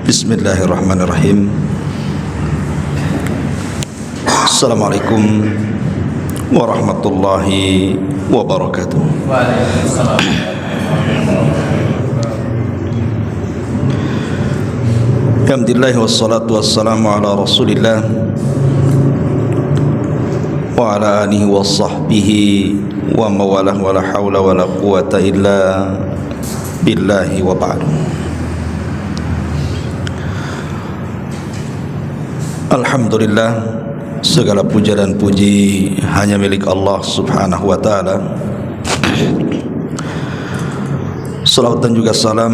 Bismillahirrahmanirrahim. Assalamualaikum warahmatullahi wabarakatuh. Waalaikumsalam. Alhamdulillah wassalatu wassalamu ala Rasulillah wa ala alihi wa sahbihi wa mawalah wa la hawla wa la quwata illa billahi wa ba'du. Alhamdulillah, segala puja dan puji hanya milik Allah subhanahu wa ta'ala. Salawat dan juga salam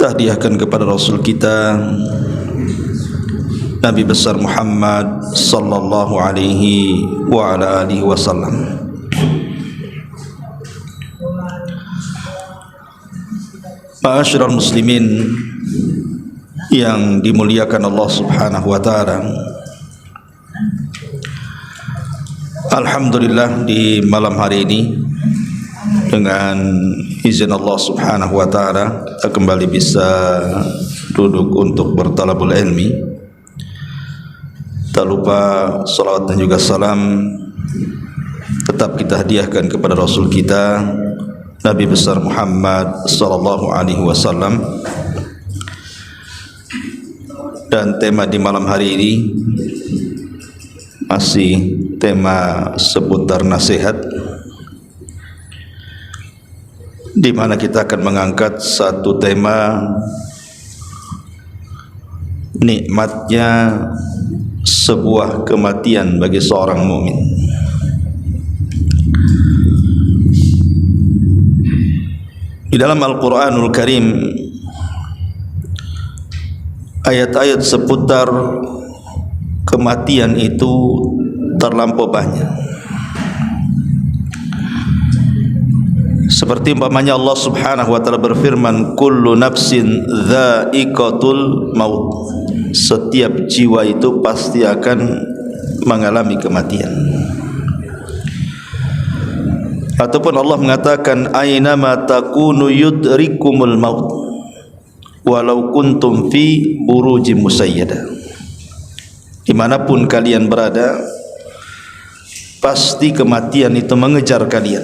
tahdiahkan kepada Rasul kita Nabi besar Muhammad sallallahu alaihi wa ala alihi wasallam. Ma'asyiral muslimin yang dimuliakan Allah subhanahu wa ta'ala, alhamdulillah di malam hari ini dengan izin Allah subhanahu wa ta'ala kita kembali bisa duduk untuk bertalabul ilmi. Tak lupa salawat dan juga salam tetap kita hadiahkan kepada Rasul kita Nabi besar Muhammad sallallahu alaihi wasallam. Dan tema di malam hari ini masih tema seputar nasihat, di mana kita akan mengangkat satu tema nikmatnya sebuah kematian bagi seorang mukmin. Di dalam Al-Quranul Karim ayat-ayat seputar kematian itu terlampau banyak. Seperti umpamanya Allah subhanahu wa ta'ala berfirman, kullu nafsin dha'iqatul maut, setiap jiwa itu pasti akan mengalami kematian. Ataupun Allah mengatakan, aynama takunu yudrikumul maut walau kuntum fi burujim musayyadah, dimanapun kalian berada pasti kematian itu mengejar kalian,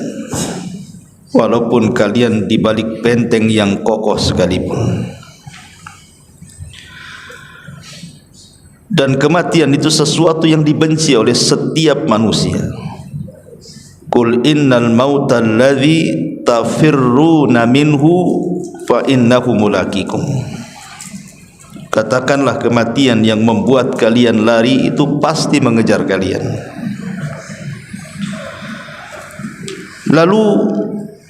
walaupun kalian di balik benteng yang kokoh sekalipun. Dan kematian itu sesuatu yang dibenci oleh setiap manusia. Qul innal mauta alladhi tafirruna minhu fa innahu mulaqikum. Katakanlah kematian yang membuat kalian lari itu pasti mengejar kalian. Lalu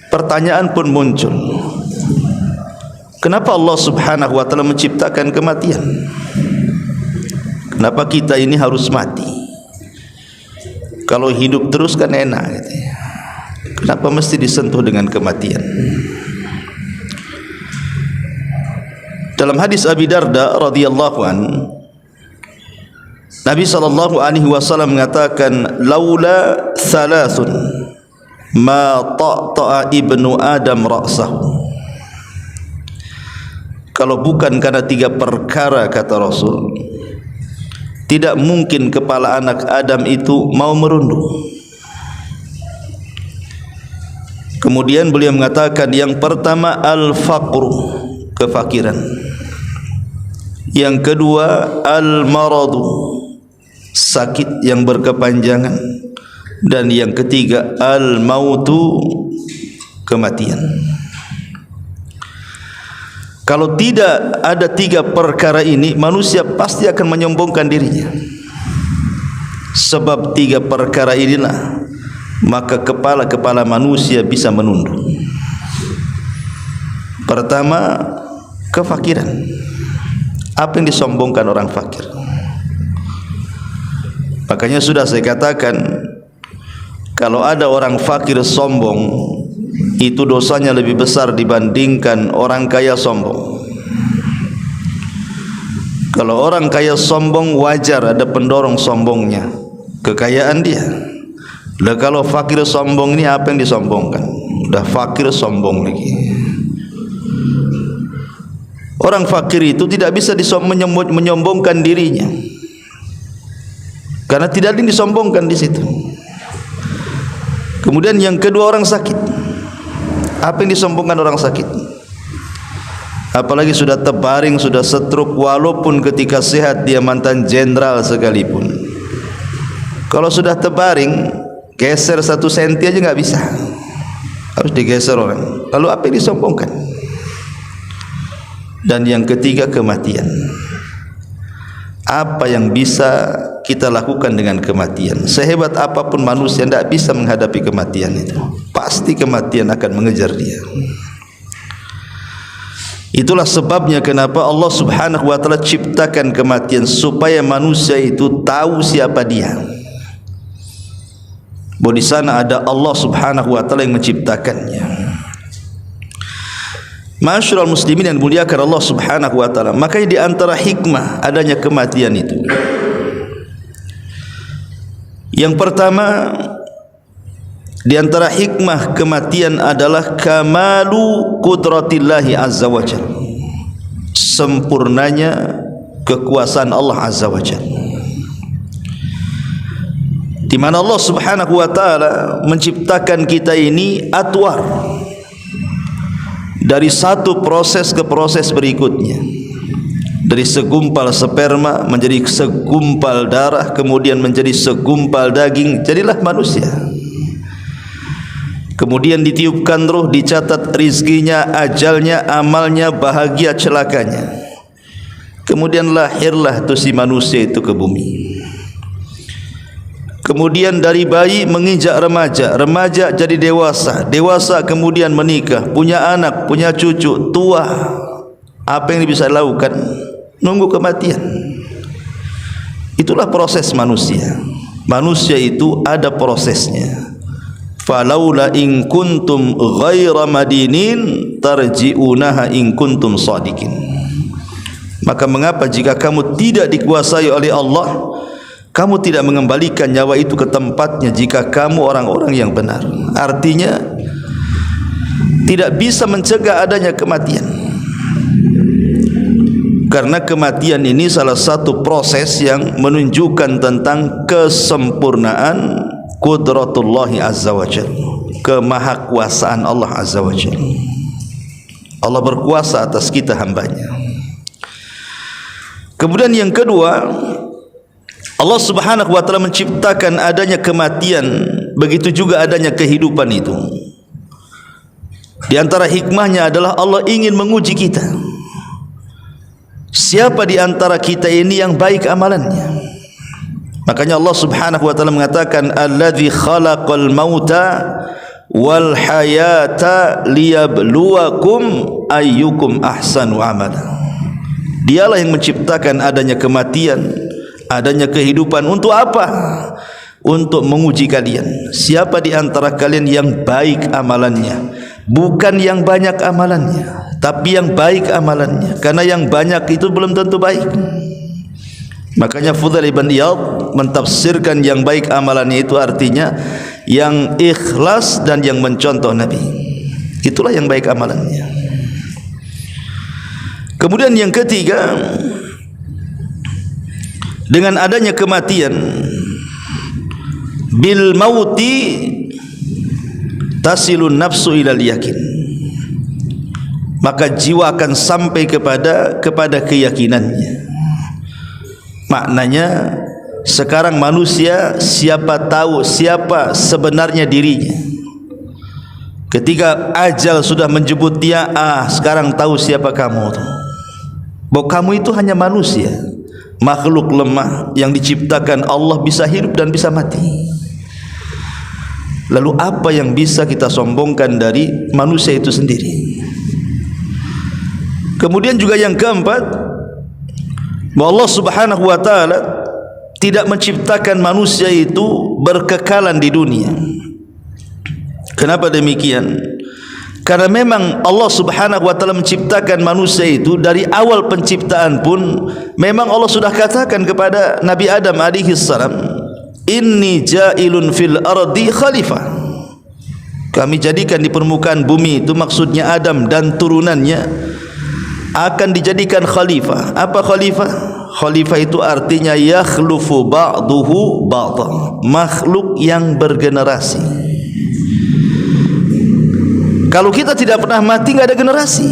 pertanyaan pun muncul, kenapa Allah subhanahu wa ta'ala menciptakan kematian? Kenapa kita ini harus mati? Kalau hidup terus kan enak gitu ya. Kenapa mesti disentuh dengan kematian? Dalam hadis Abi Darda radhiyallahu an, Nabi sallallahu alaihi wasallam mengatakan, laula thalathun ma ta'ta'a ibnu adam ra'sahu. Kalau bukan karena tiga perkara, kata Rasul, tidak mungkin kepala anak Adam itu mau merunduk. Kemudian beliau mengatakan, yang pertama al-faqru, kefakiran. Yang kedua al-maradu, sakit yang berkepanjangan. Dan yang ketiga al-mautu, kematian. Kalau tidak ada tiga perkara ini, manusia pasti akan menyombongkan dirinya. Sebab tiga perkara inilah maka kepala-kepala manusia bisa menunduk. Pertama, kefakiran. Apa yang disombongkan orang fakir? Makanya sudah saya katakan, kalau ada orang fakir sombong, itu dosanya lebih besar dibandingkan orang kaya sombong. Kalau orang kaya sombong, wajar ada pendorong sombongnya, kekayaan dia. Lah kalau fakir sombong ini apa yang disombongkan? Udah fakir sombong lagi. Orang fakir itu tidak bisa menyombongkan dirinya, karena tidak ada yang disombongkan di situ. Kemudian yang kedua, orang sakit. Apa yang disombongkan orang sakit? Apalagi sudah terbaring, sudah stroke, walaupun ketika sehat dia mantan jenderal sekalipun. Kalau sudah terbaring, geser 1 senti aja nggak bisa, harus digeser orang. Lalu apa yang disombongkan? Dan yang ketiga, kematian. Apa yang bisa kita lakukan dengan kematian? Sehebat apapun manusia tidak bisa menghadapi kematian itu. Pasti kematian akan mengejar dia. Itulah sebabnya kenapa Allah Subhanahu wa taala ciptakan kematian, supaya manusia itu tahu siapa dia. Bahwa di sana ada Allah Subhanahu wa taala yang menciptakannya. Ma'asyiral muslimin yang dimuliakan Allah Subhanahu wa taala, makanya di antara hikmah adanya kematian itu, yang pertama di antara hikmah kematian adalah kamalu qudratillahi azza wajalla, sempurnanya kekuasaan Allah azza wajalla, di mana Allah Subhanahu wa taala menciptakan kita ini atwar, dari satu proses ke proses berikutnya, dari segumpal sperma menjadi segumpal darah, kemudian menjadi segumpal daging, jadilah manusia. Kemudian ditiupkan roh, dicatat rizkinya, ajalnya, amalnya, bahagia, celakanya. Kemudian lahirlah tu si manusia itu ke bumi. Kemudian dari bayi menginjak remaja, remaja jadi dewasa, dewasa kemudian menikah, punya anak, punya cucu, tua. Apa yang bisa dilakukan? Nunggu kematian. Itulah proses manusia. Manusia itu ada prosesnya. Falaula in kuntum ghaira madinin tarji'unaha in kuntum shadiqin. Maka mengapa jika kamu tidak dikuasai oleh Allah, kamu tidak mengembalikan nyawa itu ke tempatnya jika kamu orang-orang yang benar? Artinya tidak bisa mencegah adanya kematian, karena kematian ini salah satu proses yang menunjukkan tentang kesempurnaan qudratullahi azza wa jalla, kemahakuasaan Allah azza wa jalla. Allah berkuasa atas kita hambanya. Kemudian yang kedua, Allah Subhanahu wa taala menciptakan adanya kematian, begitu juga adanya kehidupan itu. Di antara hikmahnya adalah Allah ingin menguji kita. Siapa di antara kita ini yang baik amalannya? Makanya Allah Subhanahu wa taala mengatakan, "Alladzi khalaqal mauta wal hayata liyabluwakum ayyukum ahsanu amala." Dialah yang menciptakan adanya kematian, adanya kehidupan. Untuk apa? Untuk menguji kalian. Siapa di antara kalian yang baik amalannya? Bukan yang banyak amalannya, tapi yang baik amalannya. Karena yang banyak itu belum tentu baik. Makanya Fudail ibn Iyad mentafsirkan yang baik amalannya itu artinya yang ikhlas dan yang mencontoh Nabi. Itulah yang baik amalannya. Kemudian yang ketiga, dengan adanya kematian, bil mauti tasilun nafsu ilal yakin, maka jiwa akan sampai kepada keyakinannya. Maknanya sekarang manusia siapa tahu siapa sebenarnya dirinya. Ketika ajal sudah menjemput dia, sekarang tahu siapa kamu tuh. Bahwa kamu itu hanya manusia, makhluk lemah yang diciptakan Allah, bisa hidup dan bisa mati. Lalu apa yang bisa kita sombongkan dari manusia itu sendiri? Kemudian juga yang keempat, bahwa Allah Subhanahu wa taala tidak menciptakan manusia itu berkekalan di dunia. Kenapa demikian? Karena memang Allah Subhanahu wa taala menciptakan manusia itu dari awal penciptaan pun memang Allah sudah katakan kepada Nabi Adam alaihi salam, "Inni ja'ilun fil ardi khalifah." Kami jadikan di permukaan bumi itu, maksudnya Adam dan turunannya, akan dijadikan khalifah. Apa khalifah? Khalifah itu artinya yakhlufu ba'duhu ba'dha, makhluk yang bergenerasi. Kalau kita tidak pernah mati, enggak ada generasi.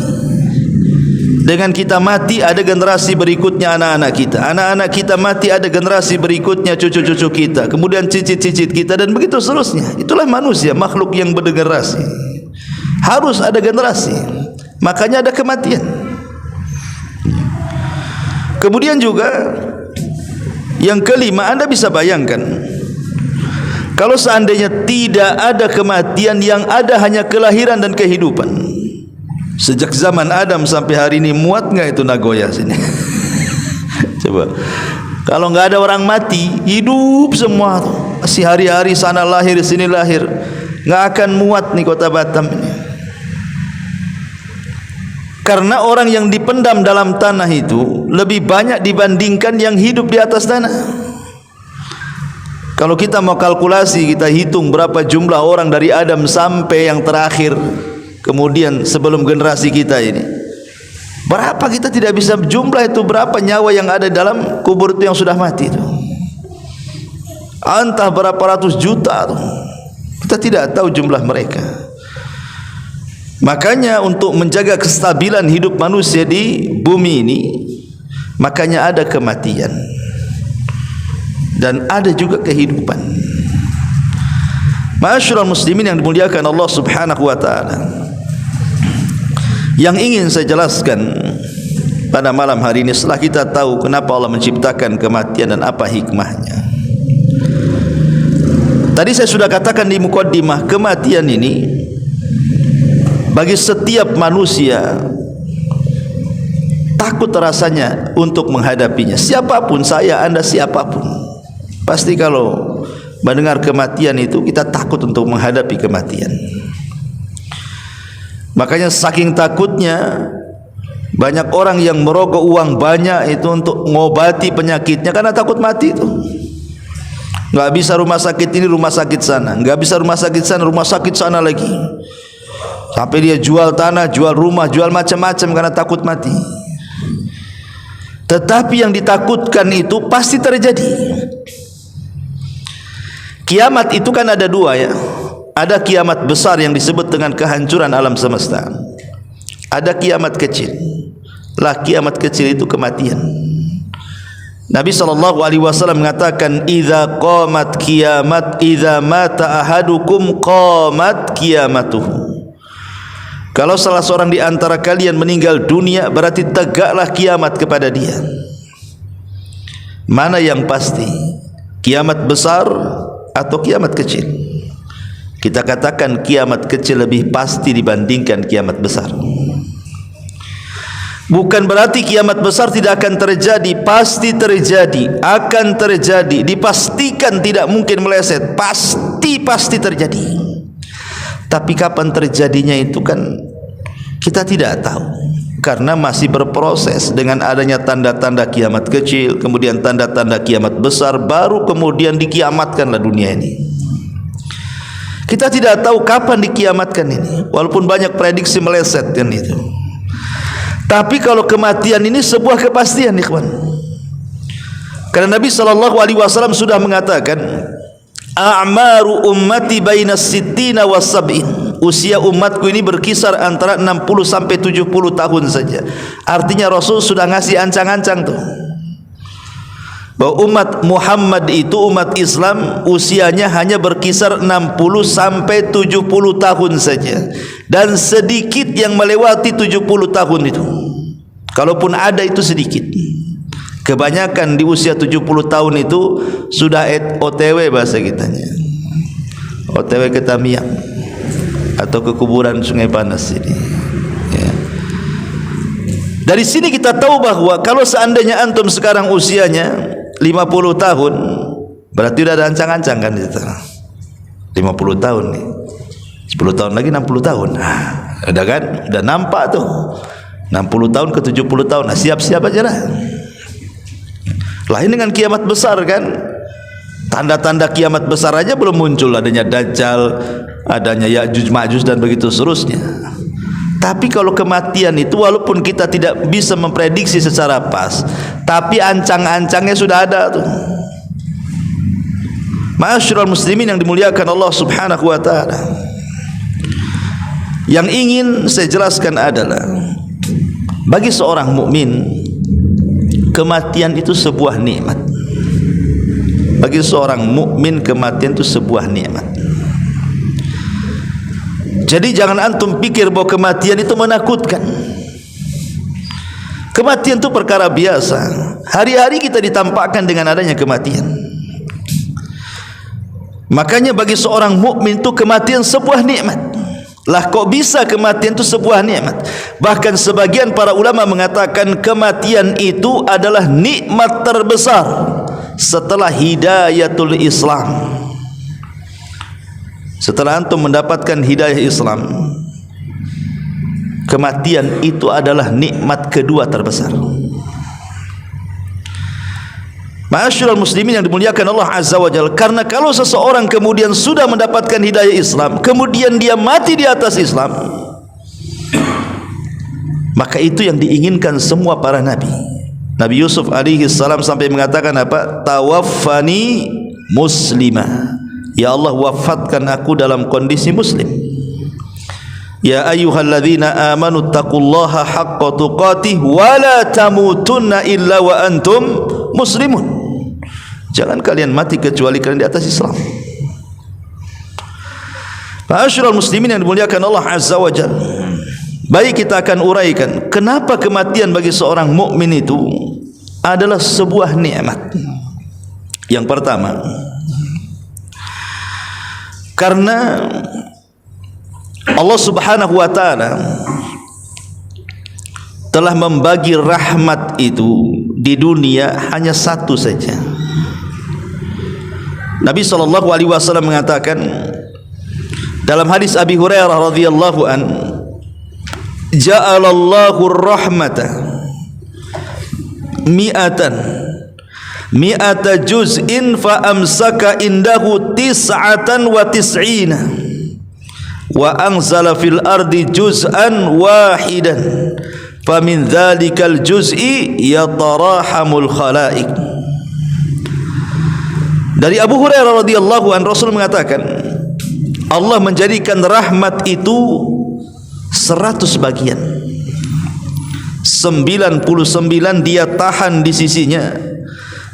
Dengan kita mati ada generasi berikutnya anak-anak kita. Anak-anak kita mati ada generasi berikutnya cucu-cucu kita. Kemudian cicit-cicit kita dan begitu seterusnya. Itulah manusia, makhluk yang bergenerasi. Harus ada generasi. Makanya ada kematian. Kemudian juga yang kelima, Anda bisa bayangkan kalau seandainya tidak ada kematian, yang ada hanya kelahiran dan kehidupan. Sejak zaman Adam sampai hari ini, muat nggak itu Nagoya sini? Coba, kalau nggak ada orang mati, hidup semua, masih hari-hari sana lahir sini lahir, nggak akan muat nih kota Batam ini. Karena orang yang dipendam dalam tanah itu lebih banyak dibandingkan yang hidup di atas tanah. Kalau kita mau kalkulasi, kita hitung berapa jumlah orang dari Adam sampai yang terakhir, kemudian sebelum generasi kita ini, berapa kita tidak bisa jumlah itu, berapa nyawa yang ada dalam kubur itu yang sudah mati itu. Entah berapa ratus juta itu. Kita tidak tahu jumlah mereka. Makanya untuk menjaga kestabilan hidup manusia di bumi ini, makanya ada kematian dan ada juga kehidupan. Ma'asyiral muslimin yang dimuliakan Allah Subhanahu wa taala, yang ingin saya jelaskan pada malam hari ini, setelah kita tahu kenapa Allah menciptakan kematian dan apa hikmahnya. Tadi saya sudah katakan di mukaddimah, kematian ini bagi setiap manusia takut rasanya untuk menghadapinya. Siapapun, saya, Anda, siapapun, pasti kalau mendengar kematian itu kita takut untuk menghadapi kematian. Makanya saking takutnya banyak orang yang merogoh uang banyak itu untuk mengobati penyakitnya karena takut mati itu. Enggak bisa rumah sakit ini, rumah sakit sana, enggak bisa rumah sakit sana, rumah sakit sana lagi. Sampai dia jual tanah, jual rumah, jual macam-macam karena takut mati. Tetapi yang ditakutkan itu pasti terjadi. Kiamat itu kan ada dua ya. Ada kiamat besar yang disebut dengan kehancuran alam semesta. Ada kiamat kecil. Lah kiamat kecil itu kematian. Nabi SAW mengatakan, idza qamat kiamat, idza mata ahadukum qamat kiamatuhu. Kalau salah seorang di antara kalian meninggal dunia, berarti tegaklah kiamat kepada dia. Mana yang pasti? Kiamat besar atau kiamat kecil? Kita katakan kiamat kecil lebih pasti dibandingkan kiamat besar. Bukan berarti kiamat besar tidak akan terjadi, pasti terjadi, akan terjadi, dipastikan tidak mungkin meleset, pasti terjadi. Tapi kapan terjadinya itu kan kita tidak tahu, karena masih berproses. Dengan adanya tanda-tanda kiamat kecil, kemudian tanda-tanda kiamat besar, baru kemudian dikiamatkanlah dunia ini. Kita tidak tahu kapan dikiamatkan ini, walaupun banyak prediksi meleset kan itu. Tapi kalau kematian ini sebuah kepastian, ikhwan. Karena Nabi SAW sudah mengatakan, a'maru ummati bainas sittina was sab'in. Usia umatku ini berkisar antara 60 sampai 70 tahun saja. Artinya Rasul sudah ngasih ancang-ancang tuh, bahwa umat Muhammad itu, umat Islam, usianya hanya berkisar 60 sampai 70 tahun saja. Dan sedikit yang melewati 70 tahun itu. Kalaupun ada itu sedikit. Kebanyakan di usia 70 tahun itu sudah OTW bahasa kitanya. OTW ke Tamiang atau ke kuburan Sungai Panas ini ya. Dari sini kita tahu bahwa kalau seandainya antum sekarang usianya 50 tahun, berarti sudah ada ancang-ancang kan itu. 50 tahun nih, 10 tahun lagi 60 tahun. Nah, ada kan? Udah nampak tuh 60 tahun ke 70 tahun. Nah, siap-siap aja lah. Lain dengan kiamat besar kan, tanda-tanda kiamat besar aja belum muncul, adanya Dajjal, adanya Ya'juj Ma'juj dan begitu seterusnya. Tapi kalau kematian itu walaupun kita tidak bisa memprediksi secara pas, tapi ancang-ancangnya sudah ada tuh. Ma'asyiral muslimin yang dimuliakan Allah Subhanahu wa taala. Yang ingin saya jelaskan adalah bagi seorang mukmin kematian itu sebuah nikmat. Bagi seorang mukmin kematian itu sebuah nikmat. Jadi jangan antum pikir bahwa kematian itu menakutkan. Kematian itu perkara biasa. Hari-hari kita ditampakkan dengan adanya kematian. Makanya bagi seorang mukmin itu kematian sebuah nikmat. Lah kok bisa kematian itu sebuah nikmat? Bahkan sebagian para ulama mengatakan kematian itu adalah nikmat terbesar setelah hidayatul Islam. Setelah antum mendapatkan hidayah Islam, kematian itu adalah nikmat kedua terbesar. Ma'asyiral muslimin yang dimuliakan Allah Azza wa Jalla, karena kalau seseorang kemudian sudah mendapatkan hidayah Islam, kemudian dia mati di atas Islam, maka itu yang diinginkan semua para nabi. Nabi Yusuf alaihi salam sampai mengatakan apa? Tawaffani muslimah. Ya Allah, wafatkan aku dalam kondisi muslim. Ya ayyuhalladzina amanu taqullaha haqqa tuqatih wa la tamutunna illa wa antum muslimun. Jangan kalian mati kecuali kalian di atas Islam. Ma'asyiral muslimin yang dimuliakan Allah Azza wa Jalla. Baik, kita akan uraikan kenapa kematian bagi seorang mukmin itu adalah sebuah nikmat. Yang pertama, karena Allah Subhanahu wa taala telah membagi rahmat itu di dunia hanya satu saja. Nabi sallallahu alaihi wasallam mengatakan dalam hadis Abi Hurairah radhiyallahu an, ja'alallahu ar-rahmata mi'ata juz'in fa amsaka indahu tis'atan wa tis'ina wa anzala fil ardi juz'an wahidan fa min dhalikal juz'i yatarahamul khalaik. Dari Abu Hurairah radhiyallahu an, Rasul mengatakan Allah menjadikan rahmat itu 100 bagian, 99 dia tahan di sisinya,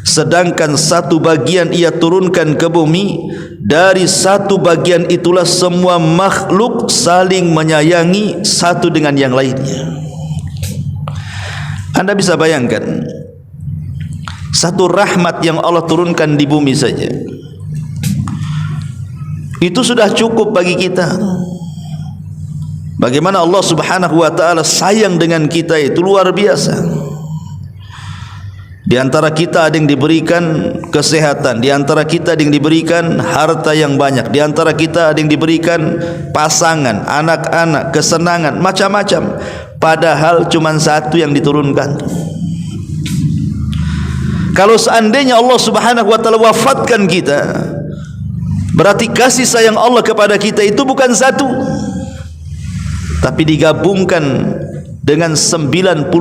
sedangkan satu bagian ia turunkan ke bumi. Dari satu bagian itulah semua makhluk saling menyayangi satu dengan yang lainnya. Anda bisa bayangkan satu rahmat yang Allah turunkan di bumi saja, itu sudah cukup bagi kita. Bagaimana Allah Subhanahu wa taala sayang dengan kita itu luar biasa. Di antara kita ada yang diberikan kesehatan, di antara kita ada yang diberikan harta yang banyak, di antara kita ada yang diberikan pasangan, anak-anak, kesenangan, macam-macam. Padahal cuma satu yang diturunkan. Kalau seandainya Allah Subhanahu wa taala wafatkan kita, berarti kasih sayang Allah kepada kita itu bukan satu, tapi digabungkan dengan 99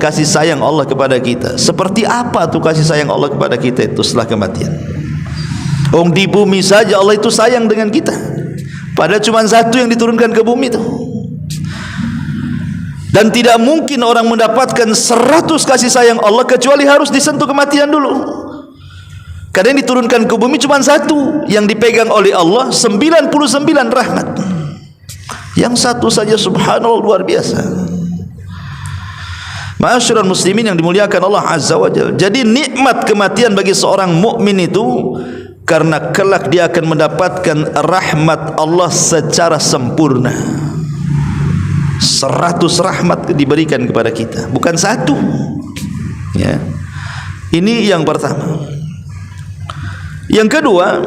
kasih sayang Allah kepada kita. Seperti apa tuh kasih sayang Allah kepada kita itu setelah kematian? Di bumi saja Allah itu sayang dengan kita, padahal cuma satu yang diturunkan ke bumi itu. Dan tidak mungkin orang mendapatkan 100 kasih sayang Allah kecuali harus disentuh kematian dulu. Karena yang diturunkan ke bumi cuma satu, yang dipegang oleh Allah 99 rahmat. Yang satu saja subhanallah luar biasa. Ma'asyiral muslimin yang dimuliakan Allah Azza wa Jalla. Jadi nikmat kematian bagi seorang mukmin itu karena kelak dia akan mendapatkan rahmat Allah secara sempurna. 100 rahmat diberikan kepada kita, bukan satu. Ya. Ini yang pertama. Yang kedua,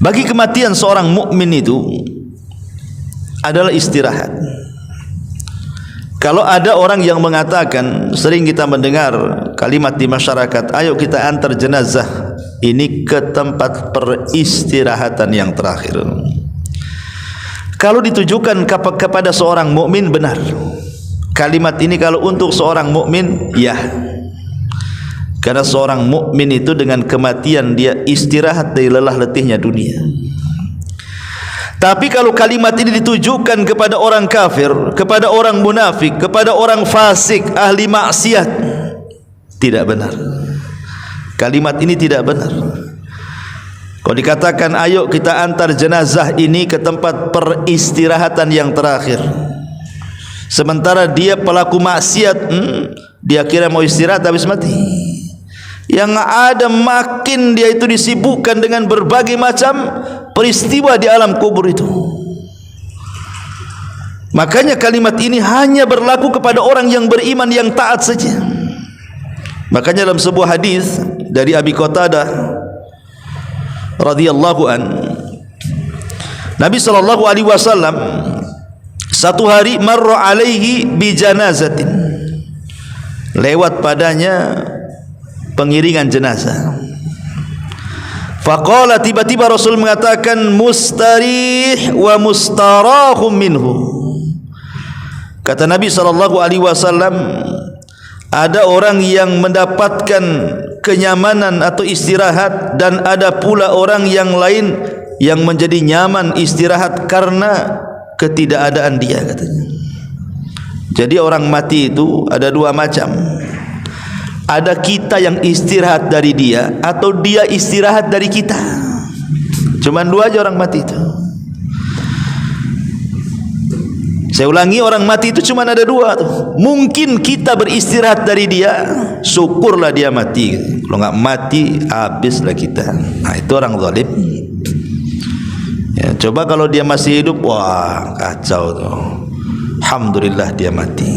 bagi kematian seorang mukmin itu adalah istirahat. Kalau ada orang yang mengatakan, sering kita mendengar kalimat di masyarakat, ayo kita antar jenazah ini ke tempat peristirahatan yang terakhir. Kalau ditujukan kepada seorang mukmin benar. Kalimat ini kalau untuk seorang mukmin ya. Karena seorang mukmin itu dengan kematian dia istirahat dari lelah letihnya dunia. Tapi kalau kalimat ini ditujukan kepada orang kafir, kepada orang munafik, kepada orang fasik, ahli maksiat, tidak benar. Kalimat ini tidak benar. Kalau dikatakan ayo kita antar jenazah ini ke tempat peristirahatan yang terakhir, sementara dia pelaku maksiat, dia kira mau istirahat habis mati. Yang ada makin dia itu disibukkan dengan berbagai macam peristiwa di alam kubur itu. Makanya kalimat ini hanya berlaku kepada orang yang beriman, yang taat saja. Makanya dalam sebuah hadis dari Abi Qatadah radhiyallahu an, Nabi sallallahu alaihi wasallam satu hari marra alaihi bi janazatin, lewat padanya pengiringan jenazah. Faqala, tiba-tiba Rasul mengatakan mustarih wa mustarahum minhu. Kata Nabi sallallahu alaihi wasallam, ada orang yang mendapatkan kenyamanan atau istirahat, dan ada pula orang yang lain yang menjadi nyaman istirahat karena ketidakadaan dia, katanya. Jadi orang mati itu ada dua macam. Ada kita yang istirahat dari dia, atau dia istirahat dari kita. Cuman dua aja orang mati itu. Saya ulangi, orang mati itu cuma ada dua tuh. Mungkin kita beristirahat dari dia, syukurlah dia mati. Kalau nggak mati, habislah kita. Nah itu orang zalim. Ya, coba kalau dia masih hidup, wah kacau tuh. Alhamdulillah dia mati.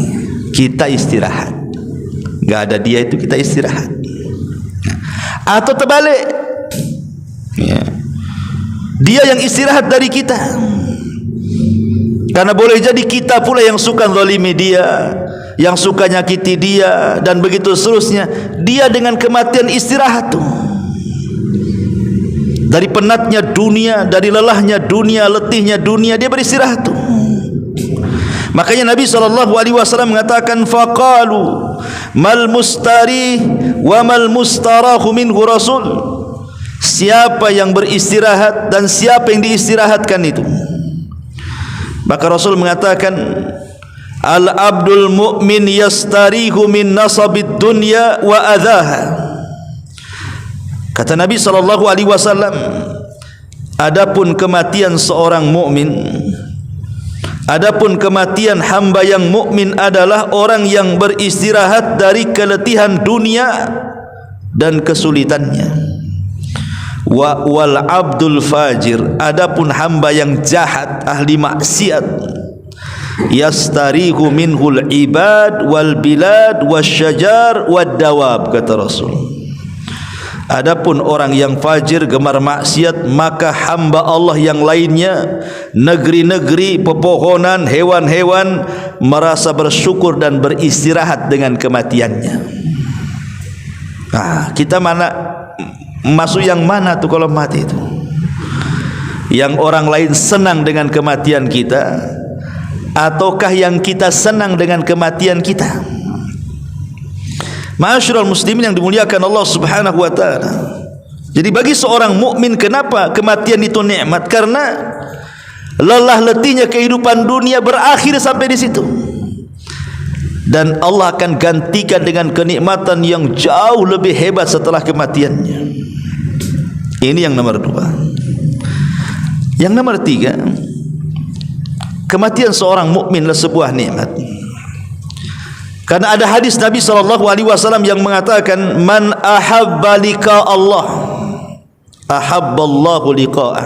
Kita istirahat. Nggak ada dia itu kita istirahat. Atau terbalik, ya, dia yang istirahat dari kita. Karena boleh jadi kita pula yang suka zalimi dia, yang suka nyakiti dia, dan begitu seterusnya. Dia dengan kematian istirahat tuh. Dari penatnya dunia, dari lelahnya dunia, letihnya dunia, dia beristirahat tuh. Makanya Nabi SAW mengatakan, faqalu mal mustari wa mal mustarahu minhu Rasul. Siapa yang beristirahat dan siapa yang diistirahatkan itu? Maka Rasul mengatakan, al abdul mu'min yastarihu min nasabid dunya wa adhaha. Kata Nabi SAW, adapun kematian seorang mukmin, adapun kematian hamba yang mukmin adalah orang yang beristirahat dari keletihan dunia dan kesulitannya. Wal abdul fajir, adapun hamba yang jahat, ahli maksiat, yastarihu minhul ibad wal bilad wasyajar wad dawab, kata Rasul. Adapun orang yang fajir, gemar maksiat, maka hamba Allah yang lainnya, negeri-negeri, pepohonan, hewan-hewan, merasa bersyukur dan beristirahat dengan kematiannya. Nah, kita masuk yang mana tuh kalau mati itu? Yang orang lain senang dengan kematian kita, ataukah yang kita senang dengan kematian kita? Ma'asyiral muslimin yang dimuliakan Allah Subhanahu wa taala. Jadi bagi seorang mukmin, kenapa kematian itu nikmat? Karena lelah letihnya kehidupan dunia berakhir sampai di situ. Dan Allah akan gantikan dengan kenikmatan yang jauh lebih hebat setelah kematiannya. Ini yang nomor dua. Yang nomor tiga, kematian seorang mukmin adalah sebuah nikmat. Karena ada hadis Nabi SAW yang mengatakan, man ahabba liqa Allah ahabballahu liqa'ah,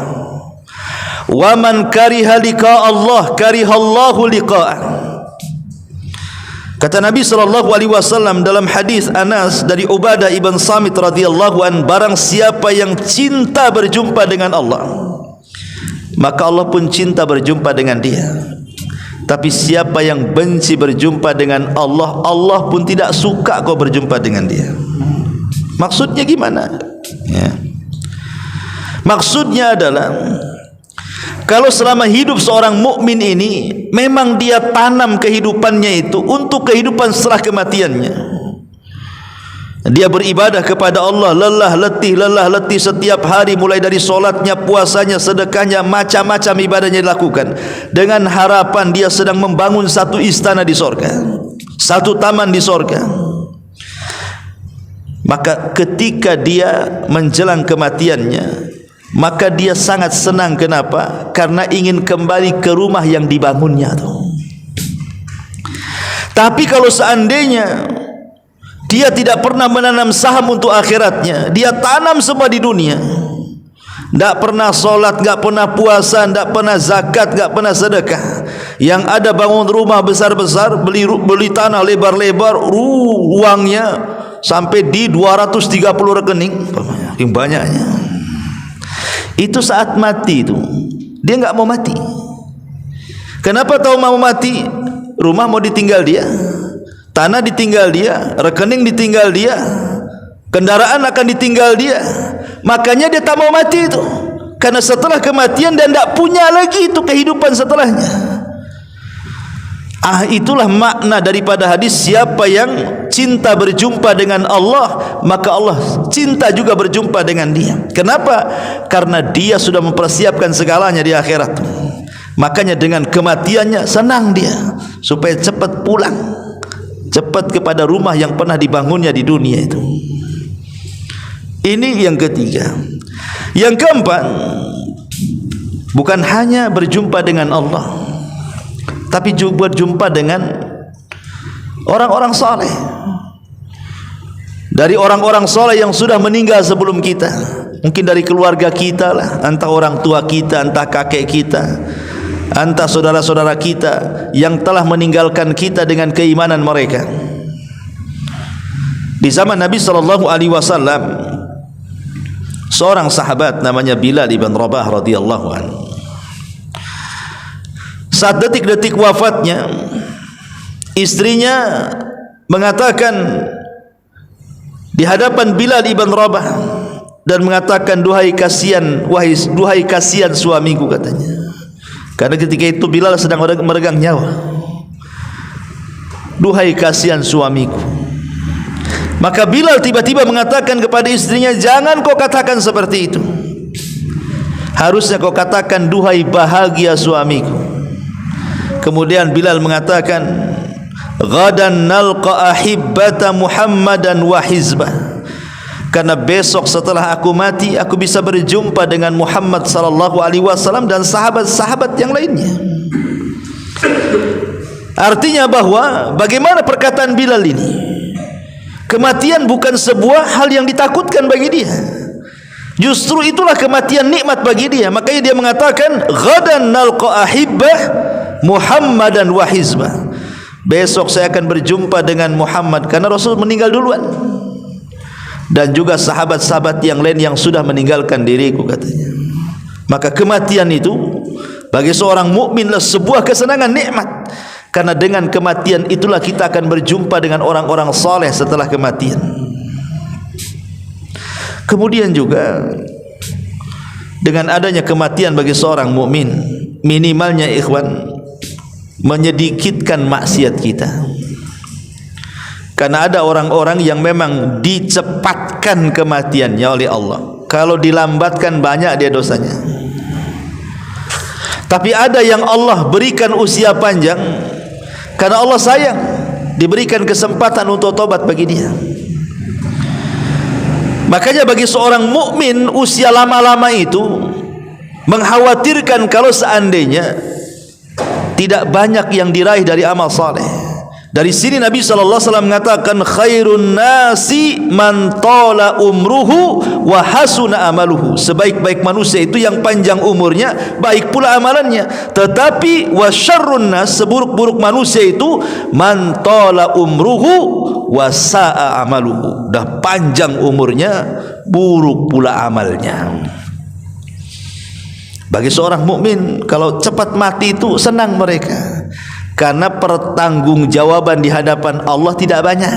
wa man kariha liqa Allah karihallahu liqa'ah. Kata Nabi SAW dalam hadis Anas dari Ubadah ibn Samit radhiyallahu an, barang siapa yang cinta berjumpa dengan Allah, maka Allah pun cinta berjumpa dengan dia. Tapi siapa yang benci berjumpa dengan Allah, Allah pun tidak suka kau berjumpa dengan dia. Maksudnya gimana? Ya. Maksudnya adalah Kalau selama hidup seorang mukmin ini memang dia tanam kehidupannya itu untuk kehidupan setelah kematiannya. Dia beribadah kepada Allah lelah letih setiap hari, mulai dari solatnya, puasanya, sedekahnya, macam-macam ibadahnya dilakukan dengan harapan dia sedang membangun satu istana di sorga, satu taman di sorga. Maka ketika dia menjelang kematiannya, maka dia sangat senang. Kenapa? Karena ingin kembali ke rumah yang dibangunnya tuh. Tapi kalau seandainya dia tidak pernah menanam saham untuk akhiratnya, dia tanam semua di dunia, tidak pernah solat, tidak pernah puasa, tidak pernah zakat, tidak pernah sedekah, yang ada bangun rumah besar-besar, beli tanah lebar-lebar, uangnya sampai di 230 rekening, yang banyaknya. Itu saat mati itu dia enggak mau mati. Kenapa tahu mau mati? Rumah mau ditinggal dia, tanah ditinggal dia, rekening ditinggal dia, kendaraan akan ditinggal dia. Makanya dia tak mau mati itu, karena setelah kematian dan tidak punya lagi itu kehidupan setelahnya. Itulah makna daripada hadis, siapa yang cinta berjumpa dengan Allah, maka Allah cinta juga berjumpa dengan dia. Kenapa? Karena dia sudah mempersiapkan segalanya di akhirat. Makanya dengan kematiannya senang dia supaya cepat pulang, cepat kepada rumah yang pernah dibangunnya di dunia itu. Ini yang ketiga. Yang keempat, bukan hanya berjumpa dengan Allah, tapi juga berjumpa dengan orang-orang saleh. Dari orang-orang saleh yang sudah meninggal sebelum kita, mungkin dari keluarga kita lah, entah orang tua kita, entah kakek kita, entah saudara-saudara kita yang telah meninggalkan kita dengan keimanan mereka. Di zaman Nabi SAW, seorang sahabat namanya Bilal ibn Rabah radhiyallahu anhu, saat detik-detik wafatnya, istrinya mengatakan di hadapan Bilal ibn Rabah dan mengatakan, duhai kasihan suamiku, katanya. Karena ketika itu Bilal sedang meregang nyawa. Duhai kasihan suamiku. Maka Bilal tiba-tiba mengatakan kepada istrinya, jangan kau katakan seperti itu. Harusnya kau katakan, duhai bahagia suamiku. Kemudian Bilal mengatakan, ghadan nalqa ahibbata Muhammadan wa hizbah. Karena besok setelah aku mati, aku bisa berjumpa dengan Muhammad sallallahu alaihi wasallam dan sahabat-sahabat yang lainnya. Artinya bahwa bagaimana perkataan Bilal ini, kematian bukan sebuah hal yang ditakutkan bagi dia. Justru itulah kematian nikmat bagi dia. Makanya dia mengatakan, ghadan nalqa ahibbah Muhammadan wa hizbah. Besok saya akan berjumpa dengan Muhammad, karena Rasul meninggal duluan, dan juga sahabat-sahabat yang lain yang sudah meninggalkan diriku, katanya. Maka kematian itu bagi seorang mukminlah sebuah kesenangan nikmat, karena dengan kematian itulah kita akan berjumpa dengan orang-orang saleh setelah kematian. Kemudian juga dengan adanya kematian bagi seorang mukmin, minimalnya ikhwan, menyedikitkan maksiat kita. Karena ada orang-orang yang memang dicepatkan kematiannya oleh Allah. Kalau dilambatkan banyak dia dosanya. Tapi ada yang Allah berikan usia panjang karena Allah sayang, diberikan kesempatan untuk tobat bagi dia. Makanya bagi seorang mukmin, usia lama-lama itu mengkhawatirkan kalau seandainya tidak banyak yang diraih dari amal saleh. Dari sini Nabi SAW mengatakan, khairun nasi man tala umruhu wa hasuna amaluhu. Sebaik-baik manusia itu yang panjang umurnya, baik pula amalannya. Tetapi wa syarrun nas, seburuk-buruk manusia itu man tala umruhu wa sa'a amaluhu. Dah panjang umurnya, buruk pula amalnya. Bagi seorang mukmin, kalau cepat mati itu senang mereka, karena pertanggungjawaban di hadapan Allah tidak banyak.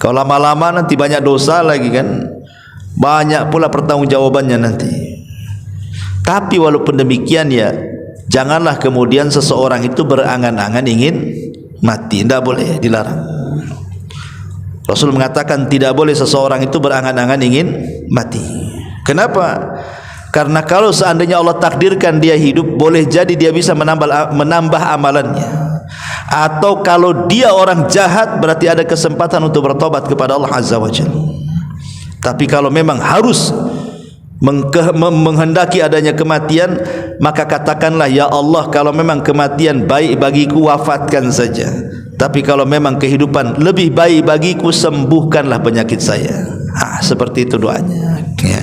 Kalau lama-lama nanti banyak dosa lagi kan, banyak pula pertanggungjawabannya nanti. Tapi walaupun demikian ya, janganlah kemudian seseorang itu berangan-angan ingin mati. Tidak boleh, dilarang. Rasul mengatakan tidak boleh seseorang itu berangan-angan ingin mati. Kenapa? Karena kalau seandainya Allah takdirkan dia hidup, boleh jadi dia bisa menambah amalannya. Atau kalau dia orang jahat, berarti ada kesempatan untuk bertobat kepada Allah Azza wa Jalla. Tapi kalau memang harus menghendaki adanya kematian, maka katakanlah, ya Allah, kalau memang kematian baik bagiku, wafatkan saja. Tapi kalau memang kehidupan lebih baik bagiku, sembuhkanlah penyakit saya. Seperti itu doanya, ya.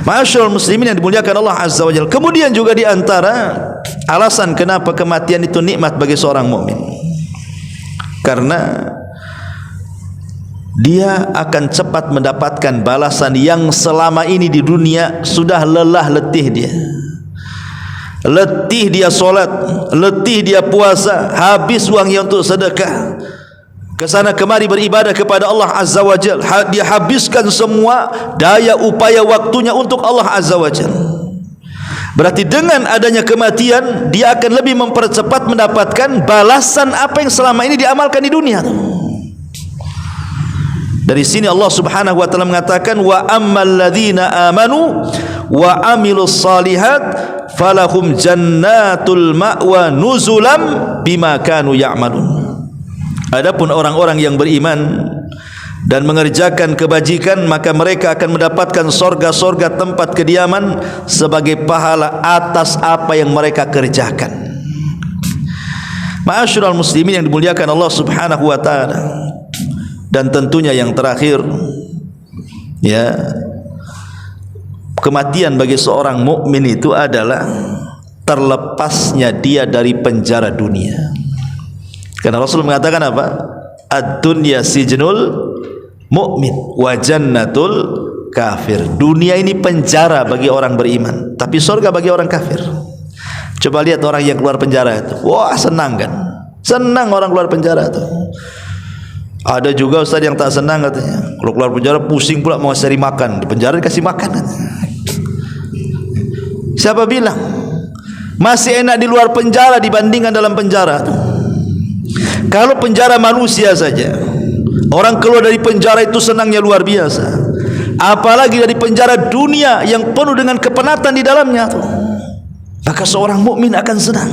Ma'asyiral muslimin yang dimuliakan Allah Azza wa Jalla. Kemudian juga di antara alasan kenapa kematian itu nikmat bagi seorang mukmin, karena dia akan cepat mendapatkan balasan yang selama ini di dunia sudah lelah letih dia. Letih dia solat, letih dia puasa, habis uangnya untuk sedekah, kesana kemari beribadah kepada Allah Azza wa Jalla. Dia habiskan semua daya upaya waktunya untuk Allah Azza wa Jalla. Berarti dengan adanya kematian, dia akan lebih mempercepat mendapatkan balasan apa yang selama ini diamalkan di dunia. Dari sini Allah Subhanahu wa taala mengatakan, wa ammal ladzina amanu wa amilus salihat falahum jannatul ma'wa nuzulam bima kanu ya'malun. Adapun orang-orang yang beriman dan mengerjakan kebajikan, maka mereka akan mendapatkan sorga-sorga tempat kediaman sebagai pahala atas apa yang mereka kerjakan. Ma'asyiral muslimin yang dimuliakan Allah Subhanahu wa taala. Dan tentunya yang terakhir, ya, kematian bagi seorang mukmin itu adalah terlepasnya dia dari penjara dunia. Karena Rasul mengatakan apa? Ad-dunya sijnul mu'min wa jannatul kafir. Dunia ini penjara bagi orang beriman, tapi surga bagi orang kafir. Coba lihat orang yang keluar penjara itu, wah senang kan? Senang orang keluar penjara itu. Ada juga ustaz yang tak senang katanya, kalau keluar penjara pusing pula mau cari makan, di penjara dikasih makan. Siapa bilang masih enak di luar penjara dibandingkan dalam penjara? Kalau penjara manusia saja, orang keluar dari penjara itu senangnya luar biasa, apalagi dari penjara dunia yang penuh dengan kepenatan di dalamnya, maka seorang mukmin akan senang.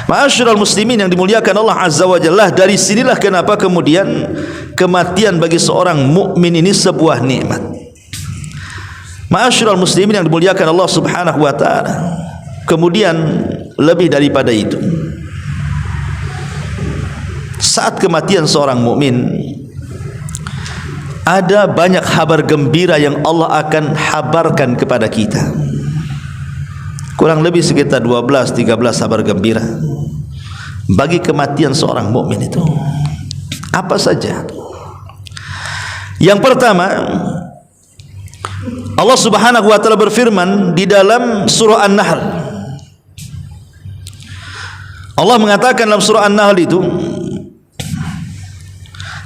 Ma'asyiral muslimin yang dimuliakan Allah Azza wa Jalla, dari sinilah kenapa kemudian kematian bagi seorang mukmin ini sebuah nikmat. Ma'asyiral muslimin yang dimuliakan Allah Subhanahu wa taala. Kemudian lebih daripada itu, saat kematian seorang mukmin, ada banyak kabar gembira yang Allah akan habarkan kepada kita. Kurang lebih sekitar 12-13 kabar gembira bagi kematian seorang mukmin itu. Apa saja? Yang pertama, Allah Subhanahu wa taala berfirman di dalam surah An-Nahl. Allah mengatakan dalam surah An-Nahl itu,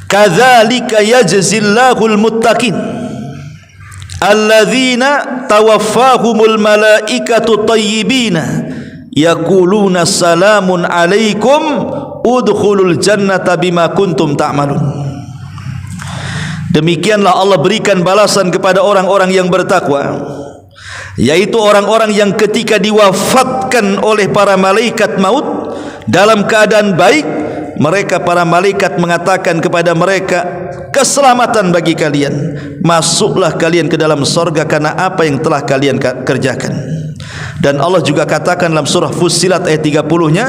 kadzalika yajzillahul muttaqin alladzina tawaffahumul malaikatu tayyibina yaquluna salamun alaikum udkhulul jannata bima kuntum ta'malun. Demikianlah Allah berikan balasan kepada orang-orang yang bertakwa, yaitu orang-orang yang ketika diwafatkan oleh para malaikat maut dalam keadaan baik, mereka para malaikat mengatakan kepada mereka, keselamatan bagi kalian, masuklah kalian ke dalam sorga karena apa yang telah kalian kerjakan. Dan Allah juga katakan dalam surah Fussilat ayat 30-nya,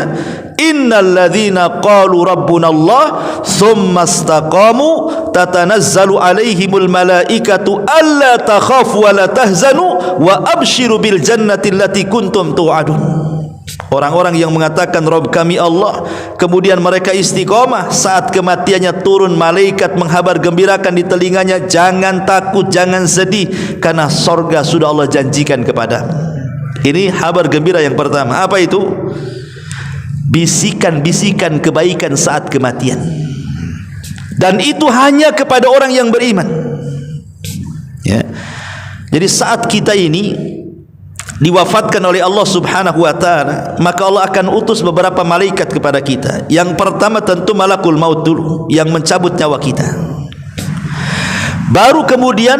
innal ladzina qalu rabbuna Allah tsumma istaqamu tatanazzalu alaihimul malaikatu alla takhafu wa la tahzanu wa abshiru bil jannati allati kuntum tu'adun. Orang-orang yang mengatakan Rabb kami Allah, kemudian mereka istiqomah, saat kematiannya turun malaikat menghabar gembirakan di telinganya, jangan takut, jangan sedih, karena sorga sudah Allah janjikan kepada. Ini kabar gembira yang pertama. Apa itu? Bisikan-bisikan kebaikan saat kematian. Dan itu hanya kepada orang yang beriman, ya. Jadi saat kita ini diwafatkan oleh Allah Subhanahu wa taala, maka Allah akan utus beberapa malaikat kepada kita. Yang pertama tentu malakul maut dulu yang mencabut nyawa kita. Baru kemudian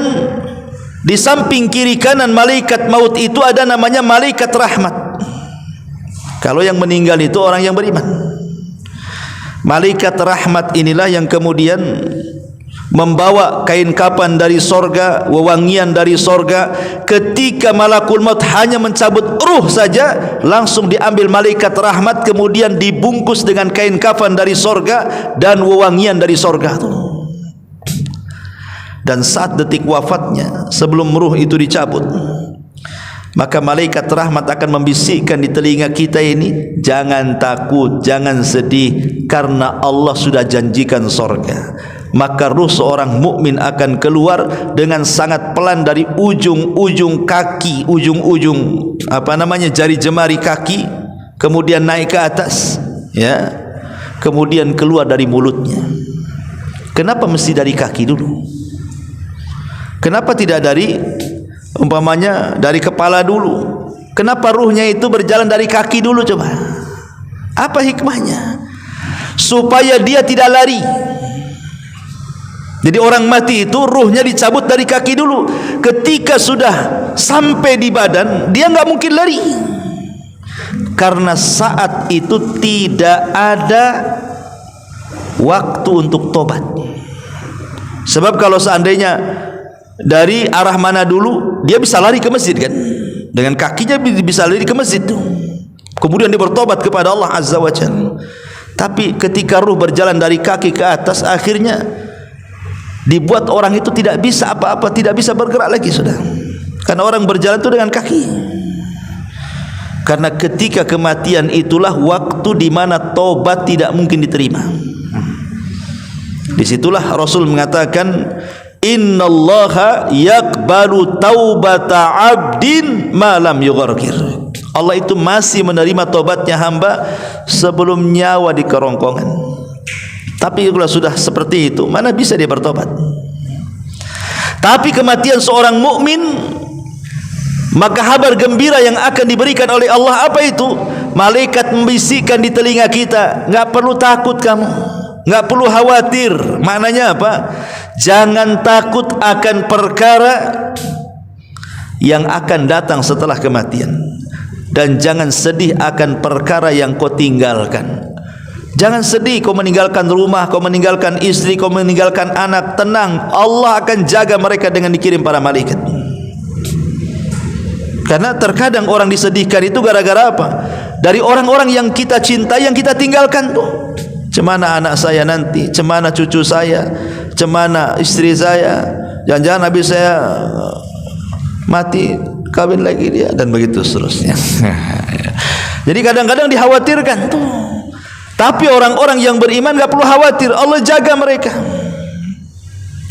di samping kiri kanan malaikat maut itu ada namanya malaikat rahmat. Kalau yang meninggal itu orang yang beriman. Malaikat rahmat inilah yang kemudian membawa kain kafan dari sorga, wewangian dari sorga. Ketika malakul maut hanya mencabut ruh saja, langsung diambil malaikat rahmat, kemudian dibungkus dengan kain kafan dari sorga dan wewangian dari sorga. Dan saat detik wafatnya, sebelum ruh itu dicabut, maka malaikat rahmat akan membisikkan di telinga kita ini, jangan takut, jangan sedih, karena Allah sudah janjikan sorga. Maka ruh seorang mukmin akan keluar dengan sangat pelan dari ujung-ujung kaki, ujung-ujung jari jemari kaki, kemudian naik ke atas, ya, kemudian keluar dari mulutnya. Kenapa mesti dari kaki dulu? Kenapa tidak dari umpamanya dari kepala dulu? Kenapa ruhnya itu berjalan dari kaki dulu coba? Apa hikmahnya? Supaya dia tidak lari. Jadi orang mati itu ruhnya dicabut dari kaki dulu. Ketika sudah sampai di badan, dia nggak mungkin lari, karena saat itu tidak ada waktu untuk tobat. Sebab kalau seandainya dari arah mana dulu, dia bisa lari ke masjid kan, dengan kakinya bisa lari ke masjid tuh. Kemudian dia bertobat kepada Allah Azza wa Jalla. Tapi ketika ruh berjalan dari kaki ke atas, akhirnya dibuat orang itu tidak bisa apa-apa, tidak bisa bergerak lagi sudah. Karena orang berjalan itu dengan kaki. Karena ketika kematian itulah waktu di mana tobat tidak mungkin diterima. Disitulah Rasul mengatakan, innallaha yaqbalu taubata abdin ma lam yugharqir. Allah itu masih menerima tobatnya hamba sebelum nyawa di kerongkongan. Tapi kalau sudah seperti itu, mana bisa dia bertobat? Tapi kematian seorang mukmin, maka kabar gembira yang akan diberikan oleh Allah apa itu? Malaikat membisikkan di telinga kita, enggak perlu takut kamu, enggak perlu khawatir. Maknanya apa? Jangan takut akan perkara yang akan datang setelah kematian, dan jangan sedih akan perkara yang kau tinggalkan. Jangan sedih kau meninggalkan rumah, kau meninggalkan istri, kau meninggalkan anak. Tenang, Allah akan jaga mereka dengan dikirim para malaikat. Karena terkadang orang disedihkan itu gara-gara apa? Dari orang-orang yang kita cintai, yang kita tinggalkan tuh. Cemana anak saya nanti, cemana cucu saya, cemana istri saya, jangan-jangan habis saya mati, kawin lagi dia, dan begitu seterusnya. Jadi kadang-kadang dikhawatirkan tuh. Tapi orang-orang yang beriman enggak perlu khawatir, Allah jaga mereka.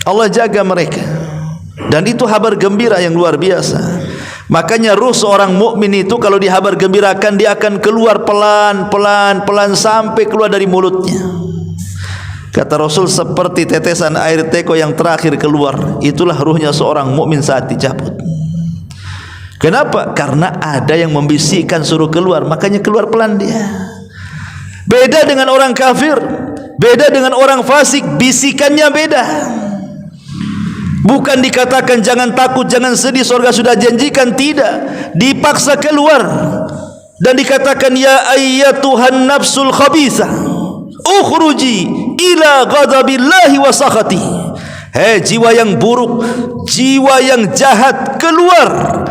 Allah jaga mereka. Dan itu kabar gembira yang luar biasa. Makanya ruh seorang mukmin itu kalau dihabar gembirakan, dia akan keluar pelan-pelan sampai keluar dari mulutnya. Kata Rasul, seperti tetesan air teko yang terakhir keluar, itulah ruhnya seorang mukmin saat dicabut. Kenapa? Karena ada yang membisikkan suruh keluar, makanya keluar pelan dia. Beda dengan orang kafir, beda dengan orang fasik, bisikannya beda. Bukan dikatakan jangan takut, jangan sedih, surga sudah janjikan, tidak. Dipaksa keluar dan dikatakan, ya ayyatuhan nafsul khabithah, ukhruji ila ghadabillahi wa sakhati. Hei jiwa yang buruk, jiwa yang jahat, keluar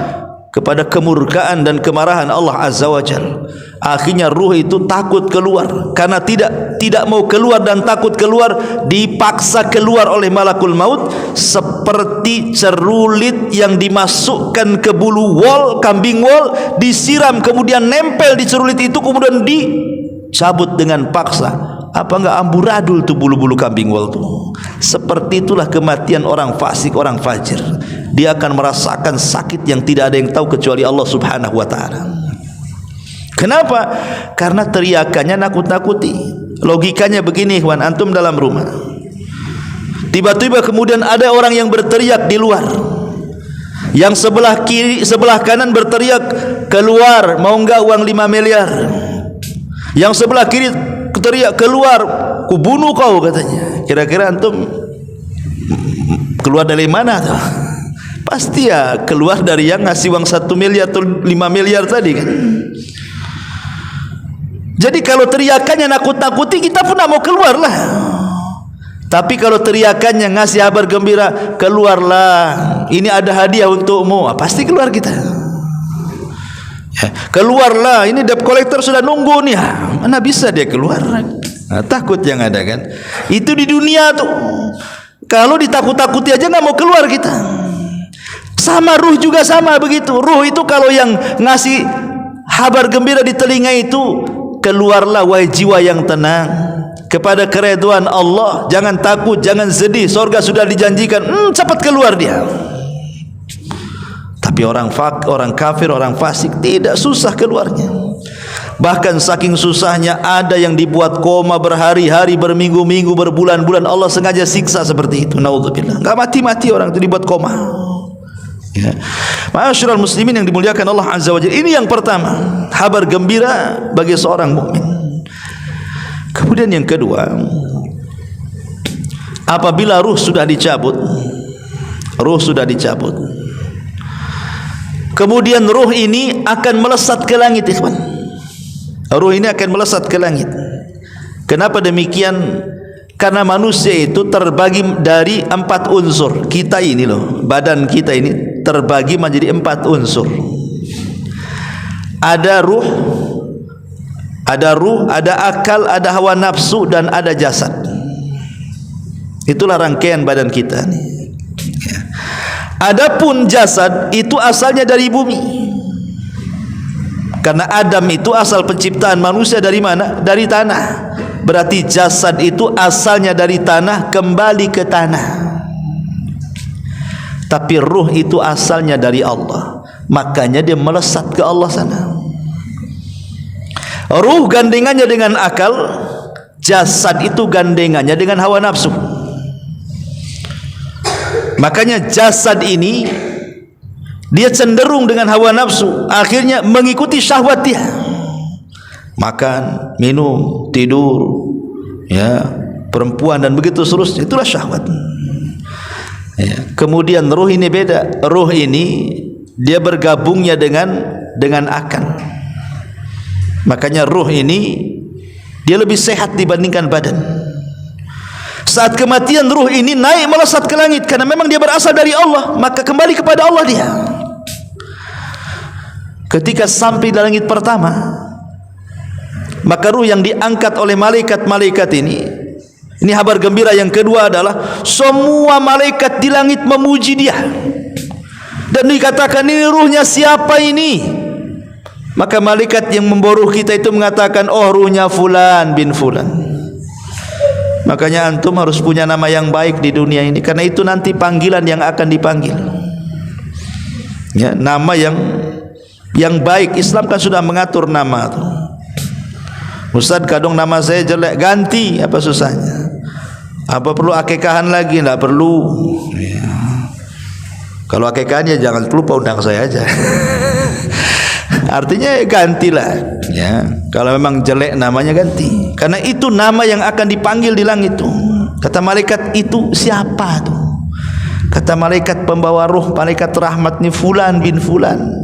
kepada kemurkaan dan kemarahan Allah Azza wa Jalla. Akhirnya ruh itu takut keluar, karena tidak mau keluar dan takut keluar, dipaksa keluar oleh malakul maut seperti cerulit yang dimasukkan ke bulu wol, kambing wol, disiram kemudian nempel di cerulit itu, kemudian dicabut dengan paksa. Apa enggak amburadul tuh bulu-bulu kambing wol tuh? Seperti itulah kematian orang fasik, orang fajir. Dia akan merasakan sakit yang tidak ada yang tahu kecuali Allah Subhanahu wa taala. Kenapa? Karena teriakannya nakut-nakuti. Logikanya begini, ikhwan, antum dalam rumah, tiba-tiba kemudian ada orang yang berteriak di luar, yang sebelah kiri, sebelah kanan berteriak, keluar, mau enggak uang 5 miliar. Yang sebelah kiri teriak, keluar, ku bunuh kau katanya. Kira-kira antum keluar dari mana tuh? Pasti ya keluar dari yang ngasih uang 1 miliar atau 5 miliar tadi kan. Jadi kalau teriakannya nakut-nakuti, kita pun tak mau keluar lah. Tapi kalau teriakannya ngasih kabar gembira, keluarlah, ini ada hadiah untukmu, pasti keluar kita. Ya, keluarlah, ini debt collector sudah nunggu nih. Mana bisa dia keluar? Nah, takut yang ada kan. Itu di dunia tuh. Kalau ditakut-takuti aja nggak mau keluar kita. Sama ruh juga sama begitu. Ruh itu kalau yang ngasih kabar gembira di telinga itu, keluarlah wahai jiwa yang tenang kepada keridhaan Allah. Jangan takut, jangan sedih. Surga sudah dijanjikan. Cepat keluar dia. Tapi orang kafir, orang fasik tidak, susah keluarnya. Bahkan saking susahnya ada yang dibuat koma berhari-hari, berminggu-minggu, berbulan-bulan. Allah sengaja siksa seperti itu. Naudzubillah. Enggak mati-mati orang itu dibuat koma. Ya. Ma'asyiral muslimin yang dimuliakan Allah Azza wa Jalla. Ini yang pertama, kabar gembira bagi seorang mukmin. Kemudian yang kedua, apabila ruh sudah dicabut, kemudian ruh ini akan melesat ke langit, ikhwan. Ruh ini akan melesat ke langit. Kenapa demikian? Karena manusia itu terbagi dari 4 unsur. Kita ini loh, badan kita ini terbagi menjadi 4 unsur. Ada ruh, ada akal, ada hawa nafsu, dan ada jasad. Itulah rangkaian badan kita nih. Adapun jasad itu asalnya dari bumi. Karena Adam itu asal penciptaan manusia dari mana? Dari tanah. Berarti jasad itu asalnya dari tanah, kembali ke tanah. Tapi ruh itu asalnya dari Allah. Makanya dia melesat ke Allah sana. Ruh gandengannya dengan akal, jasad itu gandengannya dengan hawa nafsu. Makanya jasad ini dia cenderung dengan hawa nafsu, akhirnya mengikuti syahwat dia. Makan, minum, tidur, ya, perempuan dan begitu seterusnya, itulah syahwat. Ya. Kemudian ruh ini beda. Ruh ini dia bergabungnya dengan akal. Makanya ruh ini dia lebih sehat dibandingkan badan. Saat kematian ruh ini naik melesat ke langit karena memang dia berasal dari Allah, maka kembali kepada Allah dia. Ketika sampai di langit pertama, maka ruh yang diangkat oleh malaikat-malaikat ini kabar gembira yang kedua adalah semua malaikat di langit memuji dia. Dan dikatakan, ini ruhnya siapa ini? Maka malaikat yang membawa ruh kita itu mengatakan, oh ruhnya fulan bin fulan. Makanya antum harus punya nama yang baik di dunia ini, karena itu nanti panggilan yang akan dipanggil. Ya, nama yang baik. Islam kan sudah mengatur nama tuh. Ustaz, kadang nama saya jelek, ganti, apa susahnya? Apa perlu akekahan lagi? Tidak perlu. Ya. Kalau akekahan ya jangan lupa undang saya aja. Artinya gantilah, ya. Kalau memang jelek namanya ganti. Karena itu nama yang akan dipanggil di langit itu. Kata malaikat, itu siapa tuh? Kata malaikat pembawa ruh, malaikat rahmat ni fulan bin fulan.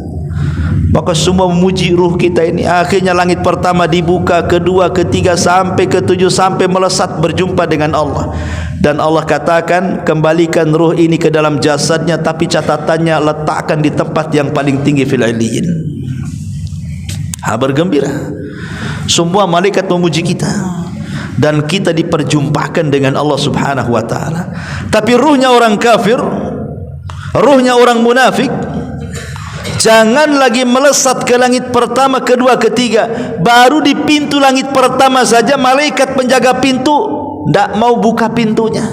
Maka semua memuji ruh kita ini. Akhirnya langit pertama dibuka, kedua, ketiga, sampai ketujuh, sampai melesat berjumpa dengan Allah. Dan Allah katakan, kembalikan ruh ini ke dalam jasadnya, tapi catatannya letakkan di tempat yang paling tinggi fil illiyin. Kabar gembira. Semua malaikat memuji kita dan kita diperjumpakan dengan Allah Subhanahu wa taala. Tapi ruhnya orang kafir, ruhnya orang munafik, jangan lagi melesat ke langit pertama, kedua, ketiga. Baru di pintu langit pertama saja malaikat penjaga pintu tidak mau buka pintunya.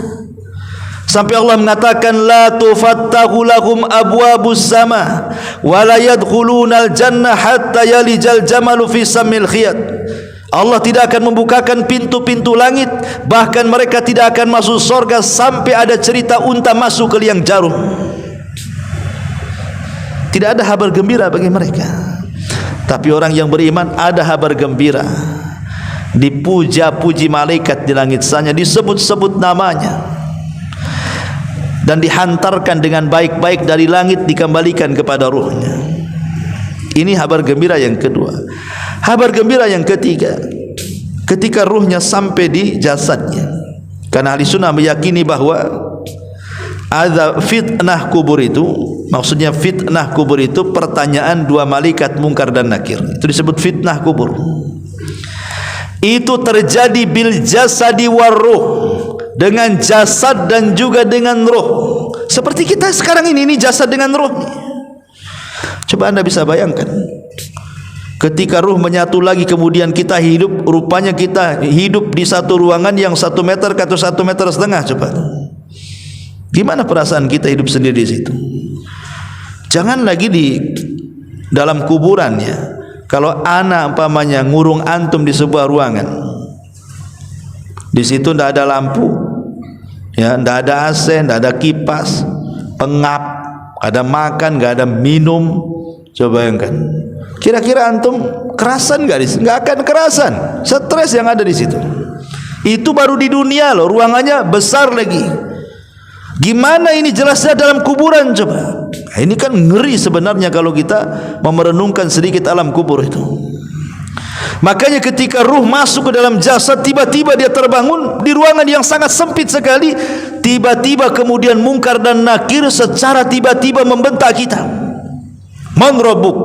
Sampai Allah mengatakan, la tufattahu lahum abwabus sama wa la yadkhulunal jannah hatta yalijal jamalu fi sammil khiyat. Allah tidak akan membukakan pintu-pintu langit, bahkan mereka tidak akan masuk surga sampai ada cerita unta masuk ke liang jarum. Tidak ada kabar gembira bagi mereka. Tapi orang yang beriman ada kabar gembira, dipuja-puji malaikat di langit sana, disebut-sebut namanya, dan dihantarkan dengan baik-baik dari langit, dikembalikan kepada ruhnya. Ini kabar gembira yang kedua. Kabar gembira yang ketiga, ketika ruhnya sampai di jasadnya. Karena ahli sunnah meyakini bahwa ada fitnah kubur itu, maksudnya fitnah kubur itu pertanyaan dua malaikat Munkar dan Nakir. Itu disebut fitnah kubur. Itu terjadi bil jasadi war ruh, dengan jasad dan juga dengan ruh. Seperti kita sekarang ini jasad dengan ruh. Coba Anda bisa bayangkan, ketika ruh menyatu lagi kemudian kita hidup, rupanya kita hidup di satu ruangan yang 1 meter atau 1,5 meter. Coba, gimana perasaan kita hidup sendiri di situ? Jangan lagi di dalam kuburan ya. Kalau anak umpamanya ngurung antum di sebuah ruangan, di situ tidak ada lampu, ya, tidak ada AC, tidak ada kipas, pengap, ada makan, nggak ada minum. Coba bayangkan, kira-kira antum kerasan nggak? Nggak akan kerasan. Stres yang ada di situ. Itu baru di dunia loh, ruangannya besar lagi. Gimana ini jelasnya dalam kuburan coba? Nah, ini kan ngeri sebenarnya kalau kita memerenungkan sedikit alam kubur itu. Makanya ketika ruh masuk ke dalam jasad, tiba-tiba dia terbangun di ruangan yang sangat sempit sekali. Tiba-tiba kemudian Munkar dan Nakir secara tiba-tiba membentak kita. Man rabbuk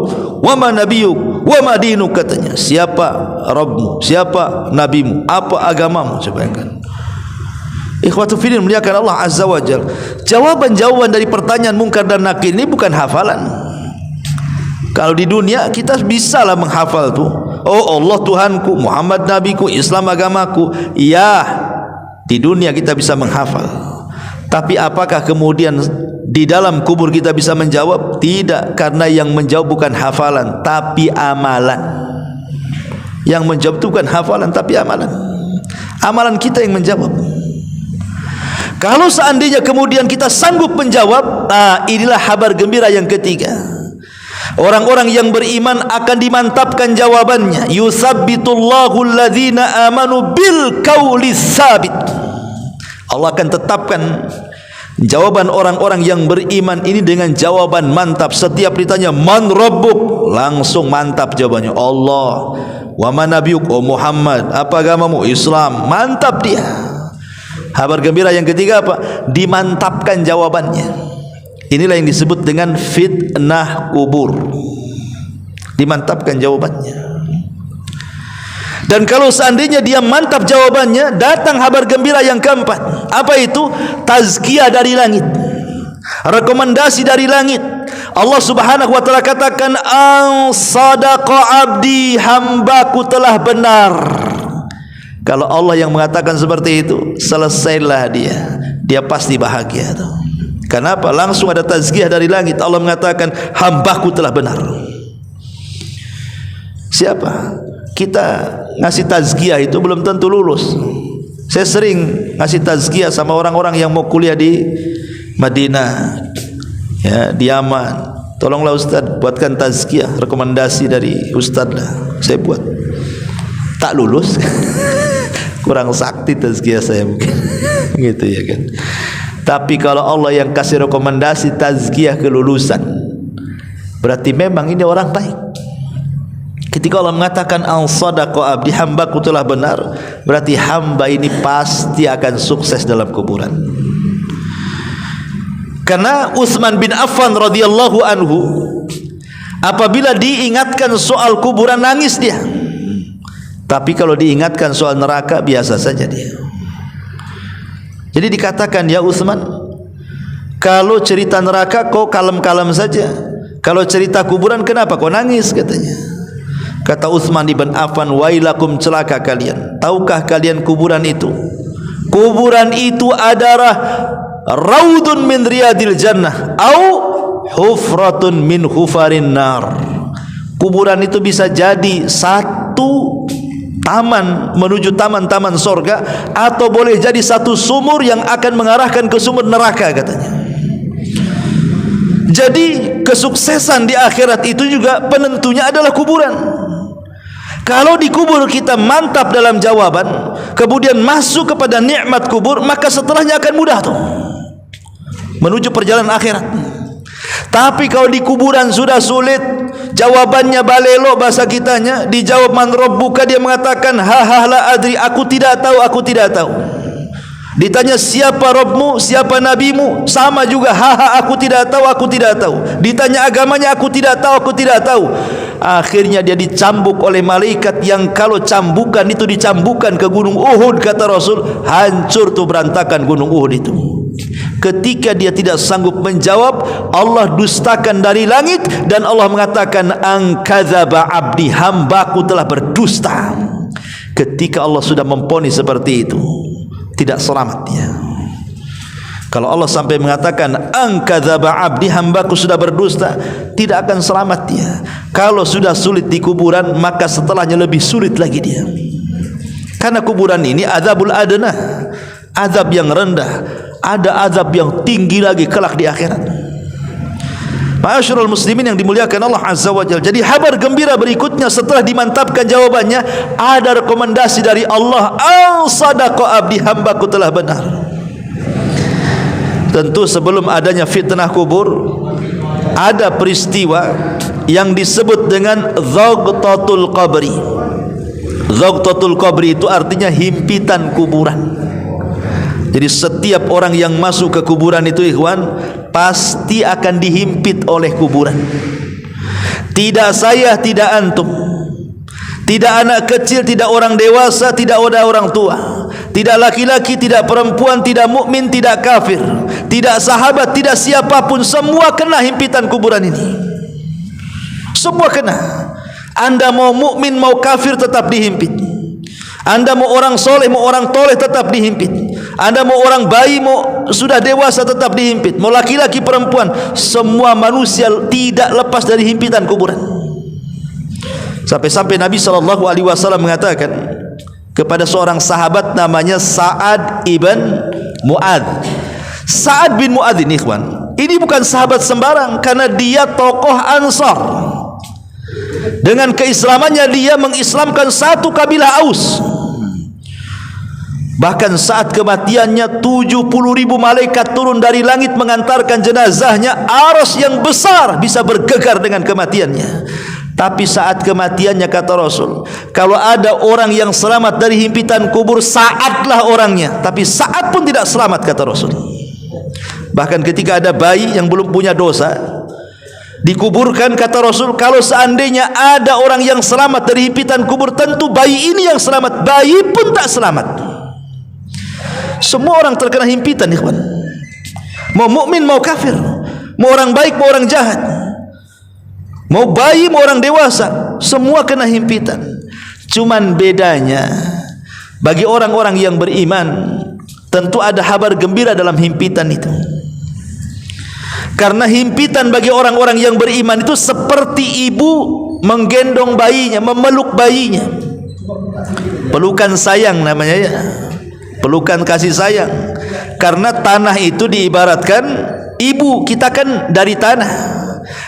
wa ma nabiyuk wa ma dinuk, katanya. Siapa Rabbmu? Siapa nabimu? Apa agamamu? Coba bayangkan. Ikhwatu fillah muliakan Allah Azza wa Jalla. Jawaban-jawaban dari pertanyaan Munkar dan Nakir ini bukan hafalan. Kalau di dunia kita bisa lah menghafal tuh. Oh, Allah Tuhanku, Muhammad nabiku, Islam agamaku. Ya, di dunia kita bisa menghafal. Tapi apakah kemudian di dalam kubur kita bisa menjawab? Tidak, karena yang menjawab bukan hafalan tapi amalan. Yang menjawab itu bukan hafalan tapi amalan. Amalan kita yang menjawab. Kalau seandainya kemudian kita sanggup menjawab, nah inilah kabar gembira yang ketiga. Orang-orang yang beriman akan dimantapkan jawabannya. Yusabbitullahu alladhina amanu bil qaulis sabit. Allah akan tetapkan jawaban orang-orang yang beriman ini dengan jawaban mantap. Setiap ditanya man rabbuk, langsung mantap jawabannya. Allah. Wa man nabiyuk, oh Muhammad. Apa agamamu? Islam. Mantap dia. Kabar gembira yang ketiga apa? Dimantapkan jawabannya. Inilah yang disebut dengan fitnah kubur. Dimantapkan jawabannya. Dan kalau seandainya dia mantap jawabannya, datang kabar gembira yang keempat. Apa itu? Tazkiyah dari langit, rekomendasi dari langit. Allah Subhanahu wa taala katakan, "An sadaqa abdi, hambaku telah benar." Kalau Allah yang mengatakan seperti itu, selesailah dia. Dia pasti bahagia tuh. Kenapa? Langsung ada tazkiyah dari langit. Allah mengatakan, hambaku telah benar. Siapa? Kita ngasih tazkiyah itu belum tentu lulus. Saya sering ngasih tazkiyah sama orang-orang yang mau kuliah di Madinah, ya, di Yaman. Tolonglah Ustaz, buatkan tazkiyah, rekomendasi dari Ustaz lah. Saya buat. Tak lulus. Kurang sakti tazkiyah saya mungkin. Gitu ya kan. Tapi kalau Allah yang kasih rekomendasi tazkiyah kelulusan, berarti memang ini orang baik. Ketika Allah mengatakan al sadaqa abdi, hambaku telah benar, berarti hamba ini pasti akan sukses dalam kuburan. Karena Utsman bin Affan radhiyallahu anhu apabila diingatkan soal kuburan nangis dia. Tapi kalau diingatkan soal neraka biasa saja dia. Jadi dikatakan, ya Utsman, kalau cerita neraka kau kalem-kalem saja, kalau cerita kuburan kenapa kau nangis, katanya. Kata Utsman bin Affan, wailakum, celaka kalian. Tahukah kalian kuburan itu? Kuburan itu adalah raudun min riyadil jannah au hufratun min hufarin nar. Kuburan itu bisa jadi satu taman menuju taman-taman sorga, atau boleh jadi satu sumur yang akan mengarahkan ke sumur neraka, katanya. Jadi kesuksesan di akhirat itu juga penentunya adalah kuburan. Kalau di kubur kita mantap dalam jawaban, kemudian masuk kepada nikmat kubur, maka setelahnya akan mudah tuh menuju perjalanan akhirat. Tapi kalau di kuburan sudah sulit, jawabannya balelo bahasa kitanya, dijawab man rabbuka, dia mengatakan ha la adri, aku tidak tahu, aku tidak tahu. Ditanya siapa Rabbmu, siapa nabimu, sama juga ha aku tidak tahu, aku tidak tahu. Ditanya agamanya, aku tidak tahu, aku tidak tahu. Akhirnya dia dicambuk oleh malaikat yang kalau cambukan itu dicambukan ke gunung Uhud, kata Rasul, hancur tuh berantakan gunung Uhud itu. Ketika dia tidak sanggup menjawab, Allah dustakan dari langit dan Allah mengatakan angkadzaba abdi, hambaku telah berdusta. Ketika Allah sudah memponis seperti itu, tidak selamat dia. Kalau Allah sampai mengatakan angkadzaba abdi, hambaku sudah berdusta, tidak akan selamat dia. Kalau sudah sulit di kuburan, maka setelahnya lebih sulit lagi dia. Karena kuburan ini azabul adna, azab yang rendah. Ada azab yang tinggi lagi kelak di akhirat. Ma'asyiral muslimin yang dimuliakan Allah Azza wa Jalla. Jadi kabar gembira berikutnya setelah dimantapkan jawabannya, ada rekomendasi dari Allah, al sadaqa abdi, hambaku telah benar. Tentu sebelum adanya fitnah kubur, ada peristiwa yang disebut dengan Zaghtatul Qabri. Zaghtatul Qabri itu artinya himpitan kuburan. Jadi setiap orang yang masuk ke kuburan itu, ikhwan, pasti akan dihimpit oleh kuburan. Tidak saya, tidak antum, tidak anak kecil, tidak orang dewasa, tidak ada orang tua, tidak laki-laki, tidak perempuan, tidak mukmin, tidak kafir, tidak sahabat, tidak siapapun, semua kena himpitan kuburan ini. Semua kena. Anda mau mukmin, mau kafir, tetap dihimpit. Anda mau orang soleh, mau orang toleh, tetap dihimpit. Anda mau orang bayi, mau sudah dewasa, tetap dihimpit. Mau laki-laki, perempuan, semua manusia tidak lepas dari himpitan kuburan. Sampai-sampai Nabi SAW mengatakan kepada seorang sahabat namanya Sa'ad ibn Mu'adz. Sa'ad bin Mu'adz ini, ikhwan, ini bukan sahabat sembarang, karena dia tokoh Ansar. Dengan keislamannya dia mengislamkan satu kabilah Aus. Bahkan saat kematiannya 70.000 malaikat turun dari langit mengantarkan jenazahnya. Arsy yang besar bisa bergegar dengan kematiannya. Tapi saat kematiannya, kata Rasul, kalau ada orang yang selamat dari himpitan kubur, Sa'adlah orangnya. Tapi Sa'ad pun tidak selamat, kata Rasul. Bahkan ketika ada bayi yang belum punya dosa dikuburkan, kata Rasul, kalau seandainya ada orang yang selamat dari himpitan kubur, tentu bayi ini yang selamat. Bayi pun tak selamat. Semua orang terkena himpitan, ikhwan. Mau mukmin, mau kafir, mau orang baik, mau orang jahat, mau bayi, mau orang dewasa, semua kena himpitan. Cuman bedanya, bagi orang-orang yang beriman, tentu ada kabar gembira dalam himpitan itu. Karena himpitan bagi orang-orang yang beriman itu seperti ibu menggendong bayinya, memeluk bayinya. Pelukan sayang namanya, ya. Pelukan kasih sayang. Karena tanah itu diibaratkan ibu kita, kan dari tanah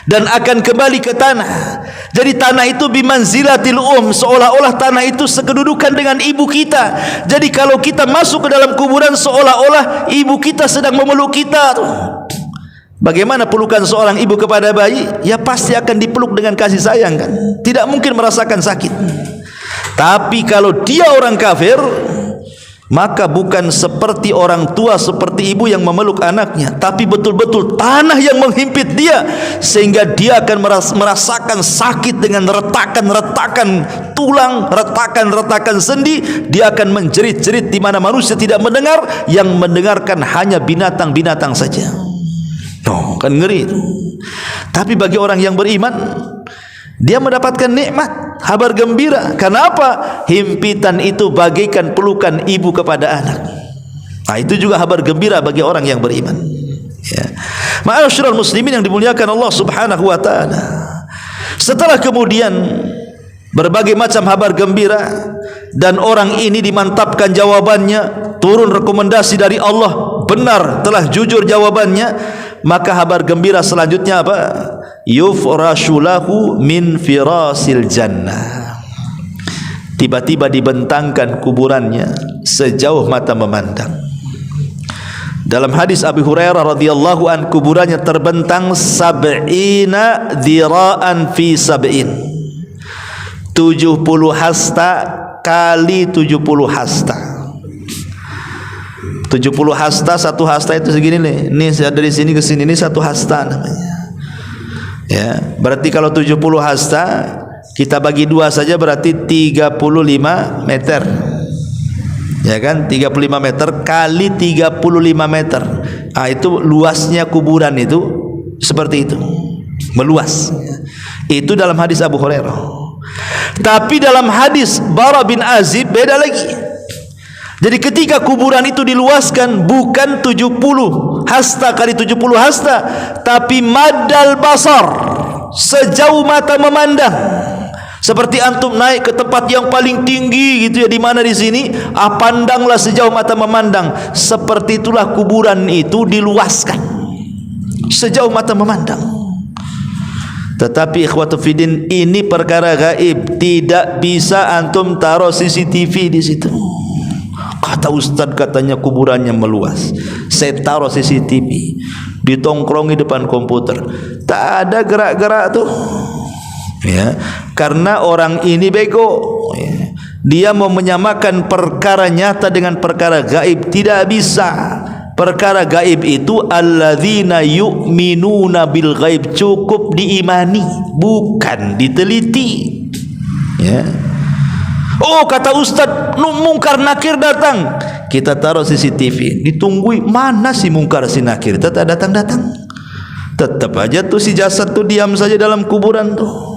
dan akan kembali ke tanah. Jadi tanah itu bimanzilatil seolah-olah tanah itu sekedudukan dengan ibu kita. Jadi kalau kita masuk ke dalam kuburan, seolah-olah ibu kita sedang memeluk kita. Bagaimana pelukan seorang ibu kepada bayi? Ya pasti akan dipeluk dengan kasih sayang, kan? Tidak mungkin merasakan sakit. Tapi kalau dia orang kafir, maka bukan seperti orang tua, seperti ibu yang memeluk anaknya, tapi betul-betul tanah yang menghimpit dia, sehingga dia akan merasakan sakit dengan retakan-retakan tulang, retakan-retakan sendi. Dia akan menjerit-jerit di mana manusia tidak mendengar, yang mendengarkan hanya binatang-binatang saja. Oh, kan ngeri itu. Tapi bagi orang yang beriman, dia mendapatkan nikmat, kabar gembira. Kenapa? Himpitan itu bagaikan pelukan ibu kepada anak. Nah, itu juga kabar gembira bagi orang yang beriman, ya. Ma'asyiral muslimin yang dimuliakan Allah Subhanahu wa taala. Setelah kemudian berbagai macam kabar gembira dan orang ini dimantapkan jawabannya, turun rekomendasi dari Allah, benar, telah jujur jawabannya, maka kabar gembira selanjutnya apa? Yufrashu lahu min firasil jannah. Tiba-tiba dibentangkan kuburannya sejauh mata memandang. Dalam hadis Abu Hurairah radhiyallahu an, kuburannya terbentang 70 dhira'an fi 70 hasta kali 70 hasta. 70 hasta, satu hasta itu segini nih. Ini dari sini ke sini ini satu hasta namanya. Ya, berarti kalau 70 hasta kita bagi dua saja berarti 35 meter. Ya kan, 35 meter kali 35 meter. Ah, itu luasnya kuburan itu seperti itu, meluas. Itu dalam hadis Abu Hurairah. Tapi dalam hadis Bara bin Azib beda lagi. Jadi ketika kuburan itu diluaskan bukan 70 hasta kali 70 hasta, tapi madal basar, sejauh mata memandang. Seperti antum naik ke tempat yang paling tinggi gitu ya, di mana di sini, pandanglah sejauh mata memandang. Seperti itulah kuburan itu diluaskan sejauh mata memandang. Tetapi ikhwatu fiddin, ini perkara gaib, tidak bisa antum taruh CCTV di situ. Kata Ustaz katanya kuburannya meluas, saya taruh CCTV, ditongkrongi depan komputer, tak ada gerak-gerak tuh. Ya, karena orang ini bego, ya. Dia mau menyamakan perkara nyata dengan perkara gaib, tidak bisa. Perkara gaib itu alladzina yu'minuna bil ghaib, cukup diimani, bukan diteliti. Ya. Oh, kata Ustaz, mungkar nakir datang, kita taruh CCTV, ditunggui, mana si mungkar si nakir, tetap datang-datang. Tetap aja tuh si jasad tuh diam saja dalam kuburan tuh.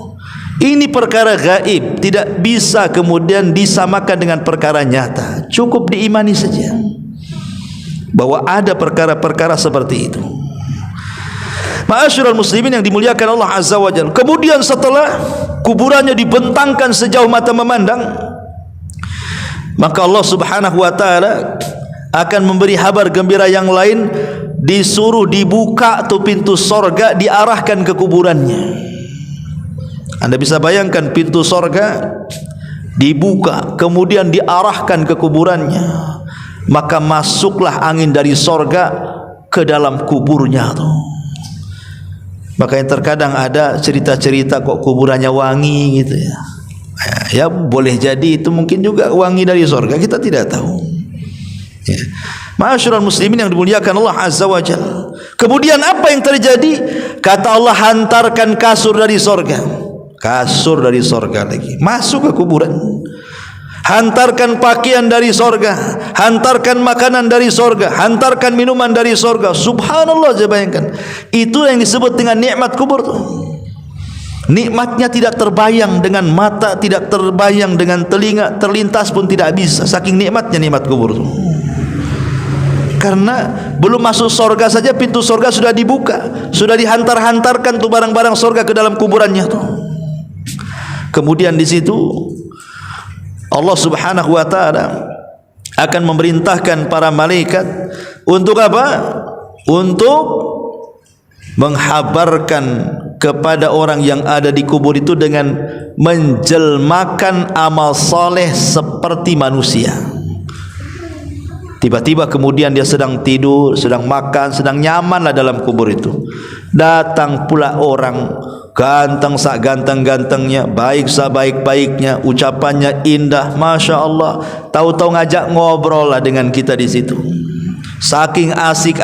Ini perkara gaib, tidak bisa kemudian disamakan dengan perkara nyata. Cukup diimani saja bahwa ada perkara-perkara seperti itu. Ma'asyiral muslimin yang dimuliakan Allah Azza wa Jalla. Kemudian setelah kuburannya dibentangkan sejauh mata memandang, maka Allah Subhanahu wa taala akan memberi kabar gembira yang lain. Disuruh dibuka tuh pintu sorga, diarahkan ke kuburannya. Anda bisa bayangkan pintu sorga dibuka, kemudian diarahkan ke kuburannya, maka masuklah angin dari sorga ke dalam kuburnya tuh. Makanya terkadang ada cerita-cerita kok kuburannya wangi gitu ya. Ya boleh jadi itu mungkin juga wangi dari sorga, kita tidak tahu. Ya. Ma'asyiral muslimin yang dimuliakan Allah Azza wa Jalla. Kemudian apa yang terjadi? Kata Allah, hantarkan kasur dari sorga. Kasur dari sorga lagi masuk ke kuburan. Hantarkan pakaian dari sorga, hantarkan makanan dari sorga, hantarkan minuman dari sorga. Subhanallah, saya bayangkan. Itu yang disebut dengan nikmat kubur tuh. Nikmatnya tidak terbayang dengan mata, tidak terbayang dengan telinga, terlintas pun tidak bisa. Saking nikmatnya nikmat kubur tuh. Karena belum masuk sorga saja pintu sorga sudah dibuka, sudah dihantar-hantarkan tuh barang-barang sorga ke dalam kuburannya tuh. Kemudian di situ Allah Subhanahu wa taala akan memerintahkan para malaikat untuk apa? Untuk menghabarkan kepada orang yang ada di kubur itu dengan menjelmakan amal soleh seperti manusia. Tiba-tiba kemudian dia sedang tidur, sedang makan, sedang nyaman lah dalam kubur itu. Datang pula orang ganteng sak ganteng-gantengnya, baik sak baik-baiknya, ucapannya indah, masya Allah. Tahu-tahu ngajak ngobrol lah dengan kita di situ. Saking asik,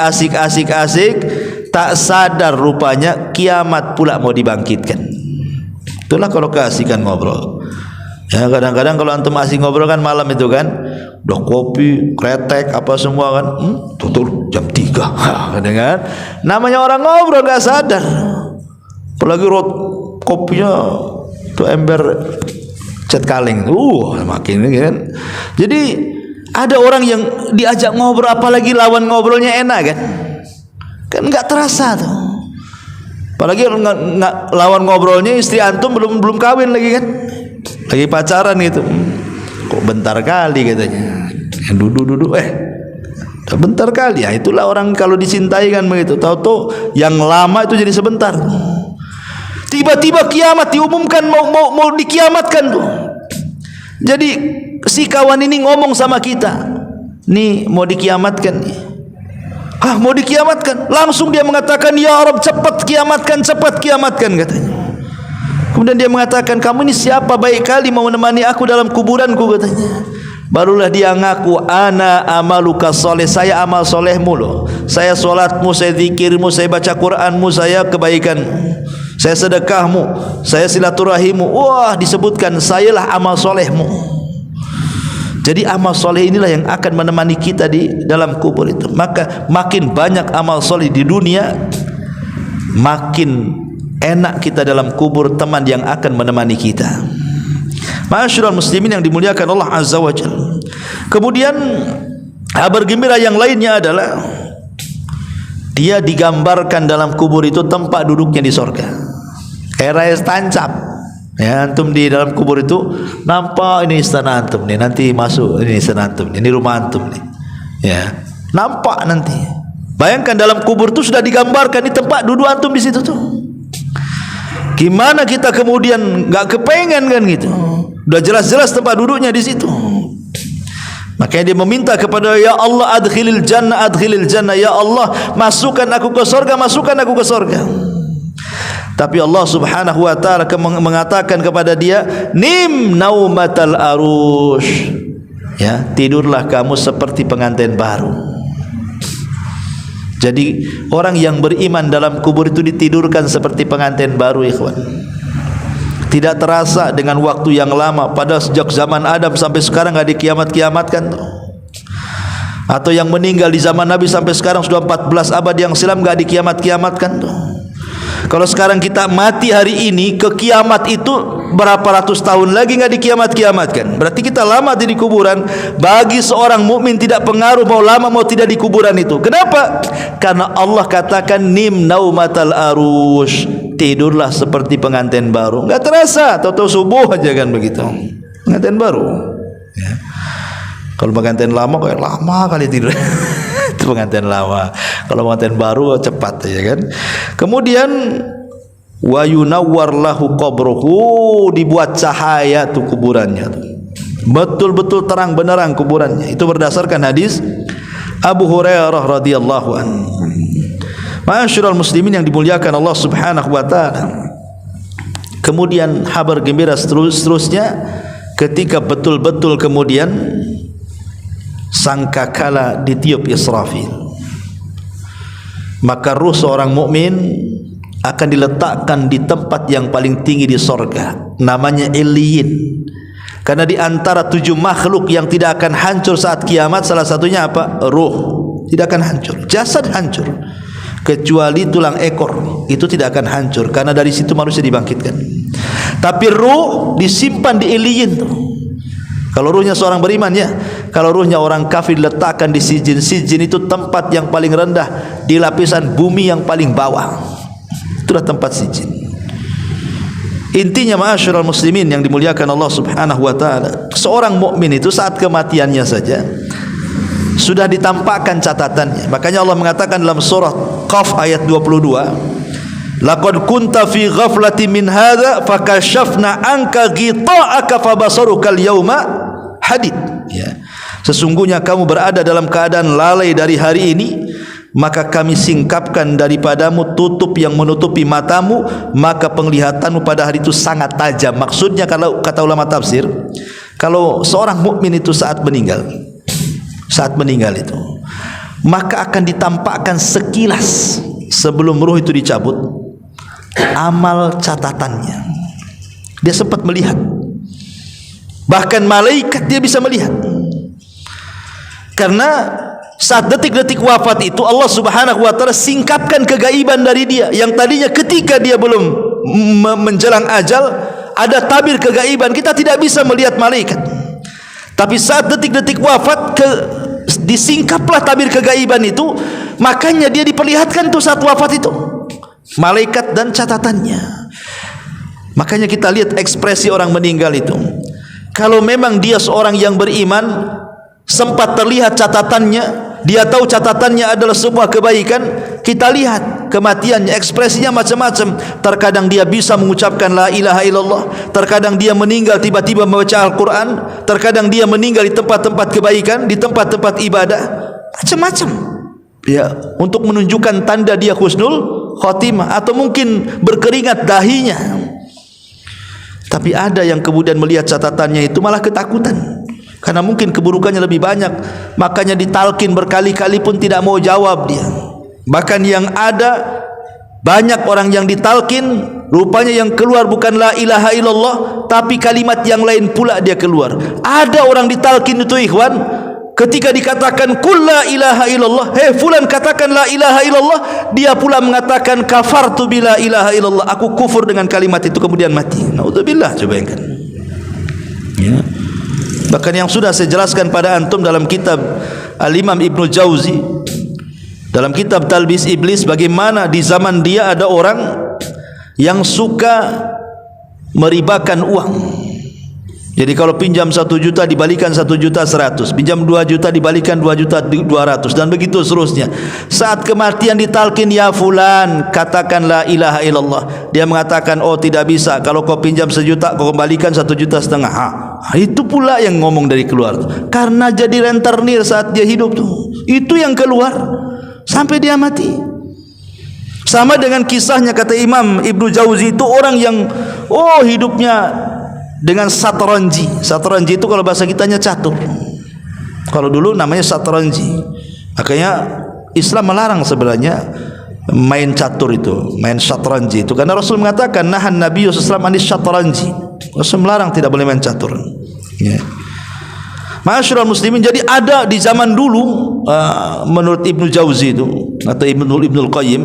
tak sadar rupanya kiamat pula mau dibangkitkan. Itulah kalau keasikan ngobrol. Ya, kadang-kadang kalau antum asik ngobrol kan malam itu kan, udah kopi, kretek, apa semua kan, tutup jam 3 kan? Namanya orang ngobrol gak sadar. Apalagi kopinya tuh ember cat kaleng, makin kan. Jadi ada orang yang diajak ngobrol, apalagi lawan ngobrolnya enak kan nggak terasa tuh. Apalagi lawan ngobrolnya istri antum belum kawin lagi kan, lagi pacaran gitu. Kok bentar kali katanya, duduk Sebentar kali, ya itulah orang kalau dicintai kan begitu. Tahu-tahu yang lama itu jadi sebentar. Tiba-tiba kiamat diumumkan, mau dikiamatkan tuh. Jadi si kawan ini ngomong sama kita, nih mau dikiamatkan nih. Ah, mau dikiamatkan. Langsung dia mengatakan, ya Rabb, cepat kiamatkan katanya. Kemudian dia mengatakan, kamu ini siapa, baik kali mau menemani aku dalam kuburanku katanya. Barulah dia ngaku, ana amaluka soleh, saya amal solehmu loh. Saya solatmu, saya zikirmu, saya baca Quranmu, saya kebaikanmu, saya sedekahmu, saya silaturahimmu. Wah, disebutkan sayalah amal solehmu. Jadi amal soleh inilah yang akan menemani kita di dalam kubur itu. Maka makin banyak amal soleh di dunia, makin enak kita dalam kubur, teman yang akan menemani kita. Ma'asyiral muslimin yang dimuliakan Allah Azza wa Jalla. Kemudian kabar gembira yang lainnya adalah dia digambarkan dalam kubur itu tempat duduknya di sorga. Kayak tancap. Ya, antum di dalam kubur itu nampak ini istana antum nih, nanti masuk ini istana antum nih, ini rumah antum nih. Ya, nampak nanti. Bayangkan dalam kubur itu sudah digambarkan di tempat duduk antum di situ tuh. Gimana kita kemudian enggak kepengen kan gitu? Sudah jelas-jelas tempat duduknya di situ. Makanya dia meminta kepada, ya Allah adkhilil jannah, ya Allah masukkan aku ke surga, Tapi Allah Subhanahu wa taala mengatakan kepada dia, nim naumatal arush. Ya, tidurlah kamu seperti pengantin baru. Jadi orang yang beriman dalam kubur itu ditidurkan seperti pengantin baru, ikhwan. Tidak terasa dengan waktu yang lama. Pada sejak zaman Adam sampai sekarang enggak dikiamat-kiamatkan tuh. Atau yang meninggal di zaman Nabi sampai sekarang sudah 14 abad yang silam enggak dikiamat-kiamatkan tuh. Kalau sekarang kita mati hari ini, ke kiamat itu berapa ratus tahun lagi enggak dikiamat-kiamatkan. Berarti kita lama di kuburan. Bagi seorang mukmin tidak pengaruh mau lama mau tidak di kuburan itu. Kenapa? Karena Allah katakan nim naumatal arush. Tidurlah seperti pengantin baru. Enggak terasa, tahu-tahu subuh aja kan begitu. Pengantin baru. Ya. Kalau pengantin lama kayak lama kali tidur. Itu pengantin lama. Kalau pengantin baru cepat ya kan. Kemudian wa yunawwar lahu qabruhu, dibuat cahaya tuh kuburannya tuh. Betul-betul terang benderang kuburannya. Itu berdasarkan hadis Abu Hurairah radhiyallahu anhu. Ma'asyiral muslimin yang dimuliakan Allah Subhanahu wa taala. Kemudian kabar gembira seterusnya ketika betul-betul kemudian sangkakala ditiup Israfil, maka ruh seorang mukmin akan diletakkan di tempat yang paling tinggi di sorga, namanya Illiyin. Karena di antara 7 makhluk yang tidak akan hancur saat kiamat, salah satunya apa? Ruh. Tidak akan hancur. Jasad hancur, kecuali tulang ekor, itu tidak akan hancur karena dari situ manusia dibangkitkan. Tapi ruh disimpan di Illiyin tuh. Kalau ruhnya seorang beriman ya. Kalau ruhnya orang kafir diletakkan di sijin. Sijin itu tempat yang paling rendah di lapisan bumi yang paling bawah. Itulah tempat sijin. Intinya ma'asyiral muslimin yang dimuliakan Allah Subhanahu wa taala, seorang mukmin itu saat kematiannya saja sudah ditampakkan catatannya. Makanya Allah mengatakan dalam surah Qaf ayat 22, laqad kunta fi ghaflatin min hadza fakashafna anka ghita'aka fabasaruka al-yauma hadid. Ya. Sesungguhnya kamu berada dalam keadaan lalai dari hari ini, maka kami singkapkan daripadamu tutup yang menutupi matamu, maka penglihatanmu pada hari itu sangat tajam. Maksudnya kalau kata ulama tafsir, kalau seorang mukmin itu saat meninggal itu, maka akan ditampakkan sekilas sebelum ruh itu dicabut amal catatannya. Dia sempat melihat, bahkan malaikat dia bisa melihat. Karena saat detik-detik wafat itu Allah Subhanahu wa taala singkapkan kegaiban dari dia, yang tadinya ketika dia belum menjelang ajal ada tabir kegaiban, kita tidak bisa melihat malaikat. Tapi saat detik-detik wafat disingkaplah tabir kegaiban itu, makanya dia diperlihatkan tuh saat wafat itu malaikat dan catatannya. Makanya kita lihat ekspresi orang meninggal itu. Kalau memang dia seorang yang beriman, sempat terlihat catatannya, dia tahu catatannya adalah sebuah kebaikan. Kita lihat kematiannya, ekspresinya macam-macam. Terkadang dia bisa mengucapkan la ilaha illallah, terkadang dia meninggal tiba-tiba membaca Al-Quran, terkadang dia meninggal di tempat-tempat kebaikan, di tempat-tempat ibadah, macam-macam ya, untuk menunjukkan tanda dia husnul khotimah, atau mungkin berkeringat dahinya. Tapi ada yang kemudian melihat catatannya itu malah ketakutan, karena mungkin keburukannya lebih banyak, makanya ditalkin berkali-kali pun tidak mau jawab dia. Bahkan yang ada banyak orang yang ditalkin, rupanya yang keluar bukan la ilaha illallah, tapi kalimat yang lain pula dia keluar. Ada orang ditalkin itu ikhwan, ketika dikatakan kul la ilaha illallah, hei fulan katakan la ilaha illallah, dia pula mengatakan kafartu bila ilaha illallah, aku kufur dengan kalimat itu, kemudian mati. Naudzubillah. Coba bayangkan ya. Bahkan yang sudah saya jelaskan pada antum dalam kitab Al-Imam Ibnu Jauzi, dalam kitab Talbis Iblis, bagaimana di zaman dia ada orang yang suka meribakan uang. Jadi kalau pinjam 1 juta dibalikan 1.100.000, pinjam 2 juta dibalikan 2.200.000, dan begitu seterusnya. Saat kematian ditalkin, ya fulan katakan la ilaha illallah, dia mengatakan oh tidak bisa, kalau kau pinjam 1 juta kau kembalikan 1,5 juta. Itu pula yang ngomong dari keluar, karena jadi rentenir saat dia hidup tuh, itu yang keluar sampai dia mati. Sama dengan kisahnya, kata Imam Ibnu Jauzi, itu orang yang hidupnya dengan satranji. Satranji itu kalau bahasa kitanya catur, kalau dulu namanya satranji. Makanya Islam melarang sebenarnya main catur itu, main satranji itu, karena Rasul mengatakan nahan Nabi sallallahu alaihi wasallam satranji. Rasul melarang tidak boleh main catur ya. Ma'asyiral muslimin, jadi ada di zaman dulu menurut Ibnu Jauzi itu atau Ibnul Qayyim,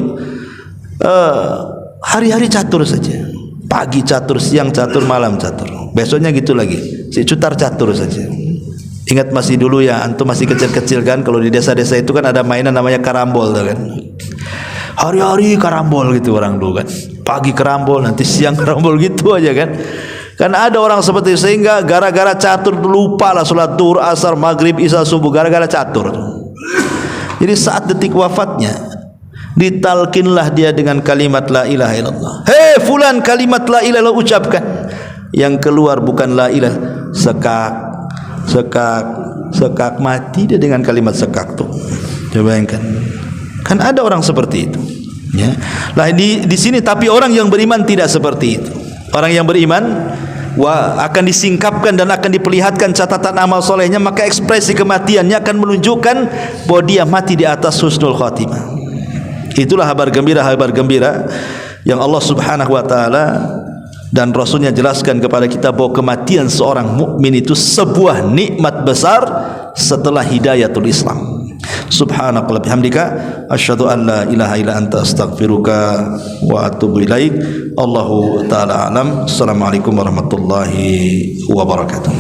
hari-hari catur saja. Pagi catur, siang catur, malam catur, besoknya gitu lagi, si cutar catur saja. Ingat masih dulu ya, antum masih kecil-kecil kan, kalau di desa-desa itu kan ada mainan namanya karambol kan. Hari-hari karambol gitu orang dulu kan. Pagi karambol, nanti siang karambol gitu aja kan. Kan ada orang seperti itu, sehingga gara-gara catur lupa lah sholat duhur, asar, maghrib, isya, subuh, gara-gara catur. Jadi saat detik wafatnya ditalkinlah dia dengan kalimat la ilaha illallah. Hei fulan, kalimat la ilaha illallah ucapkan. Yang keluar bukan la ilaha, sekak mati dia dengan kalimat sekak tuh. Coba bayangkan. Kan ada orang seperti itu ya. Lah di sini, tapi orang yang beriman tidak seperti itu. Orang yang beriman akan disingkapkan dan akan diperlihatkan catatan amal solehnya, maka ekspresi kematiannya akan menunjukkan bahwa dia mati di atas husnul khatimah. Itulah kabar gembira yang Allah Subhanahu wa taala dan Rasulnya jelaskan kepada kita, bahwa kematian seorang mukmin itu sebuah nikmat besar setelah hidayatul Islam. Subhanakallahumma bihamdika asyhadu an la ilaha illa anta astaghfiruka wa atubu ilaik. Allahu taala alam. Assalamualaikum warahmatullahi wabarakatuh.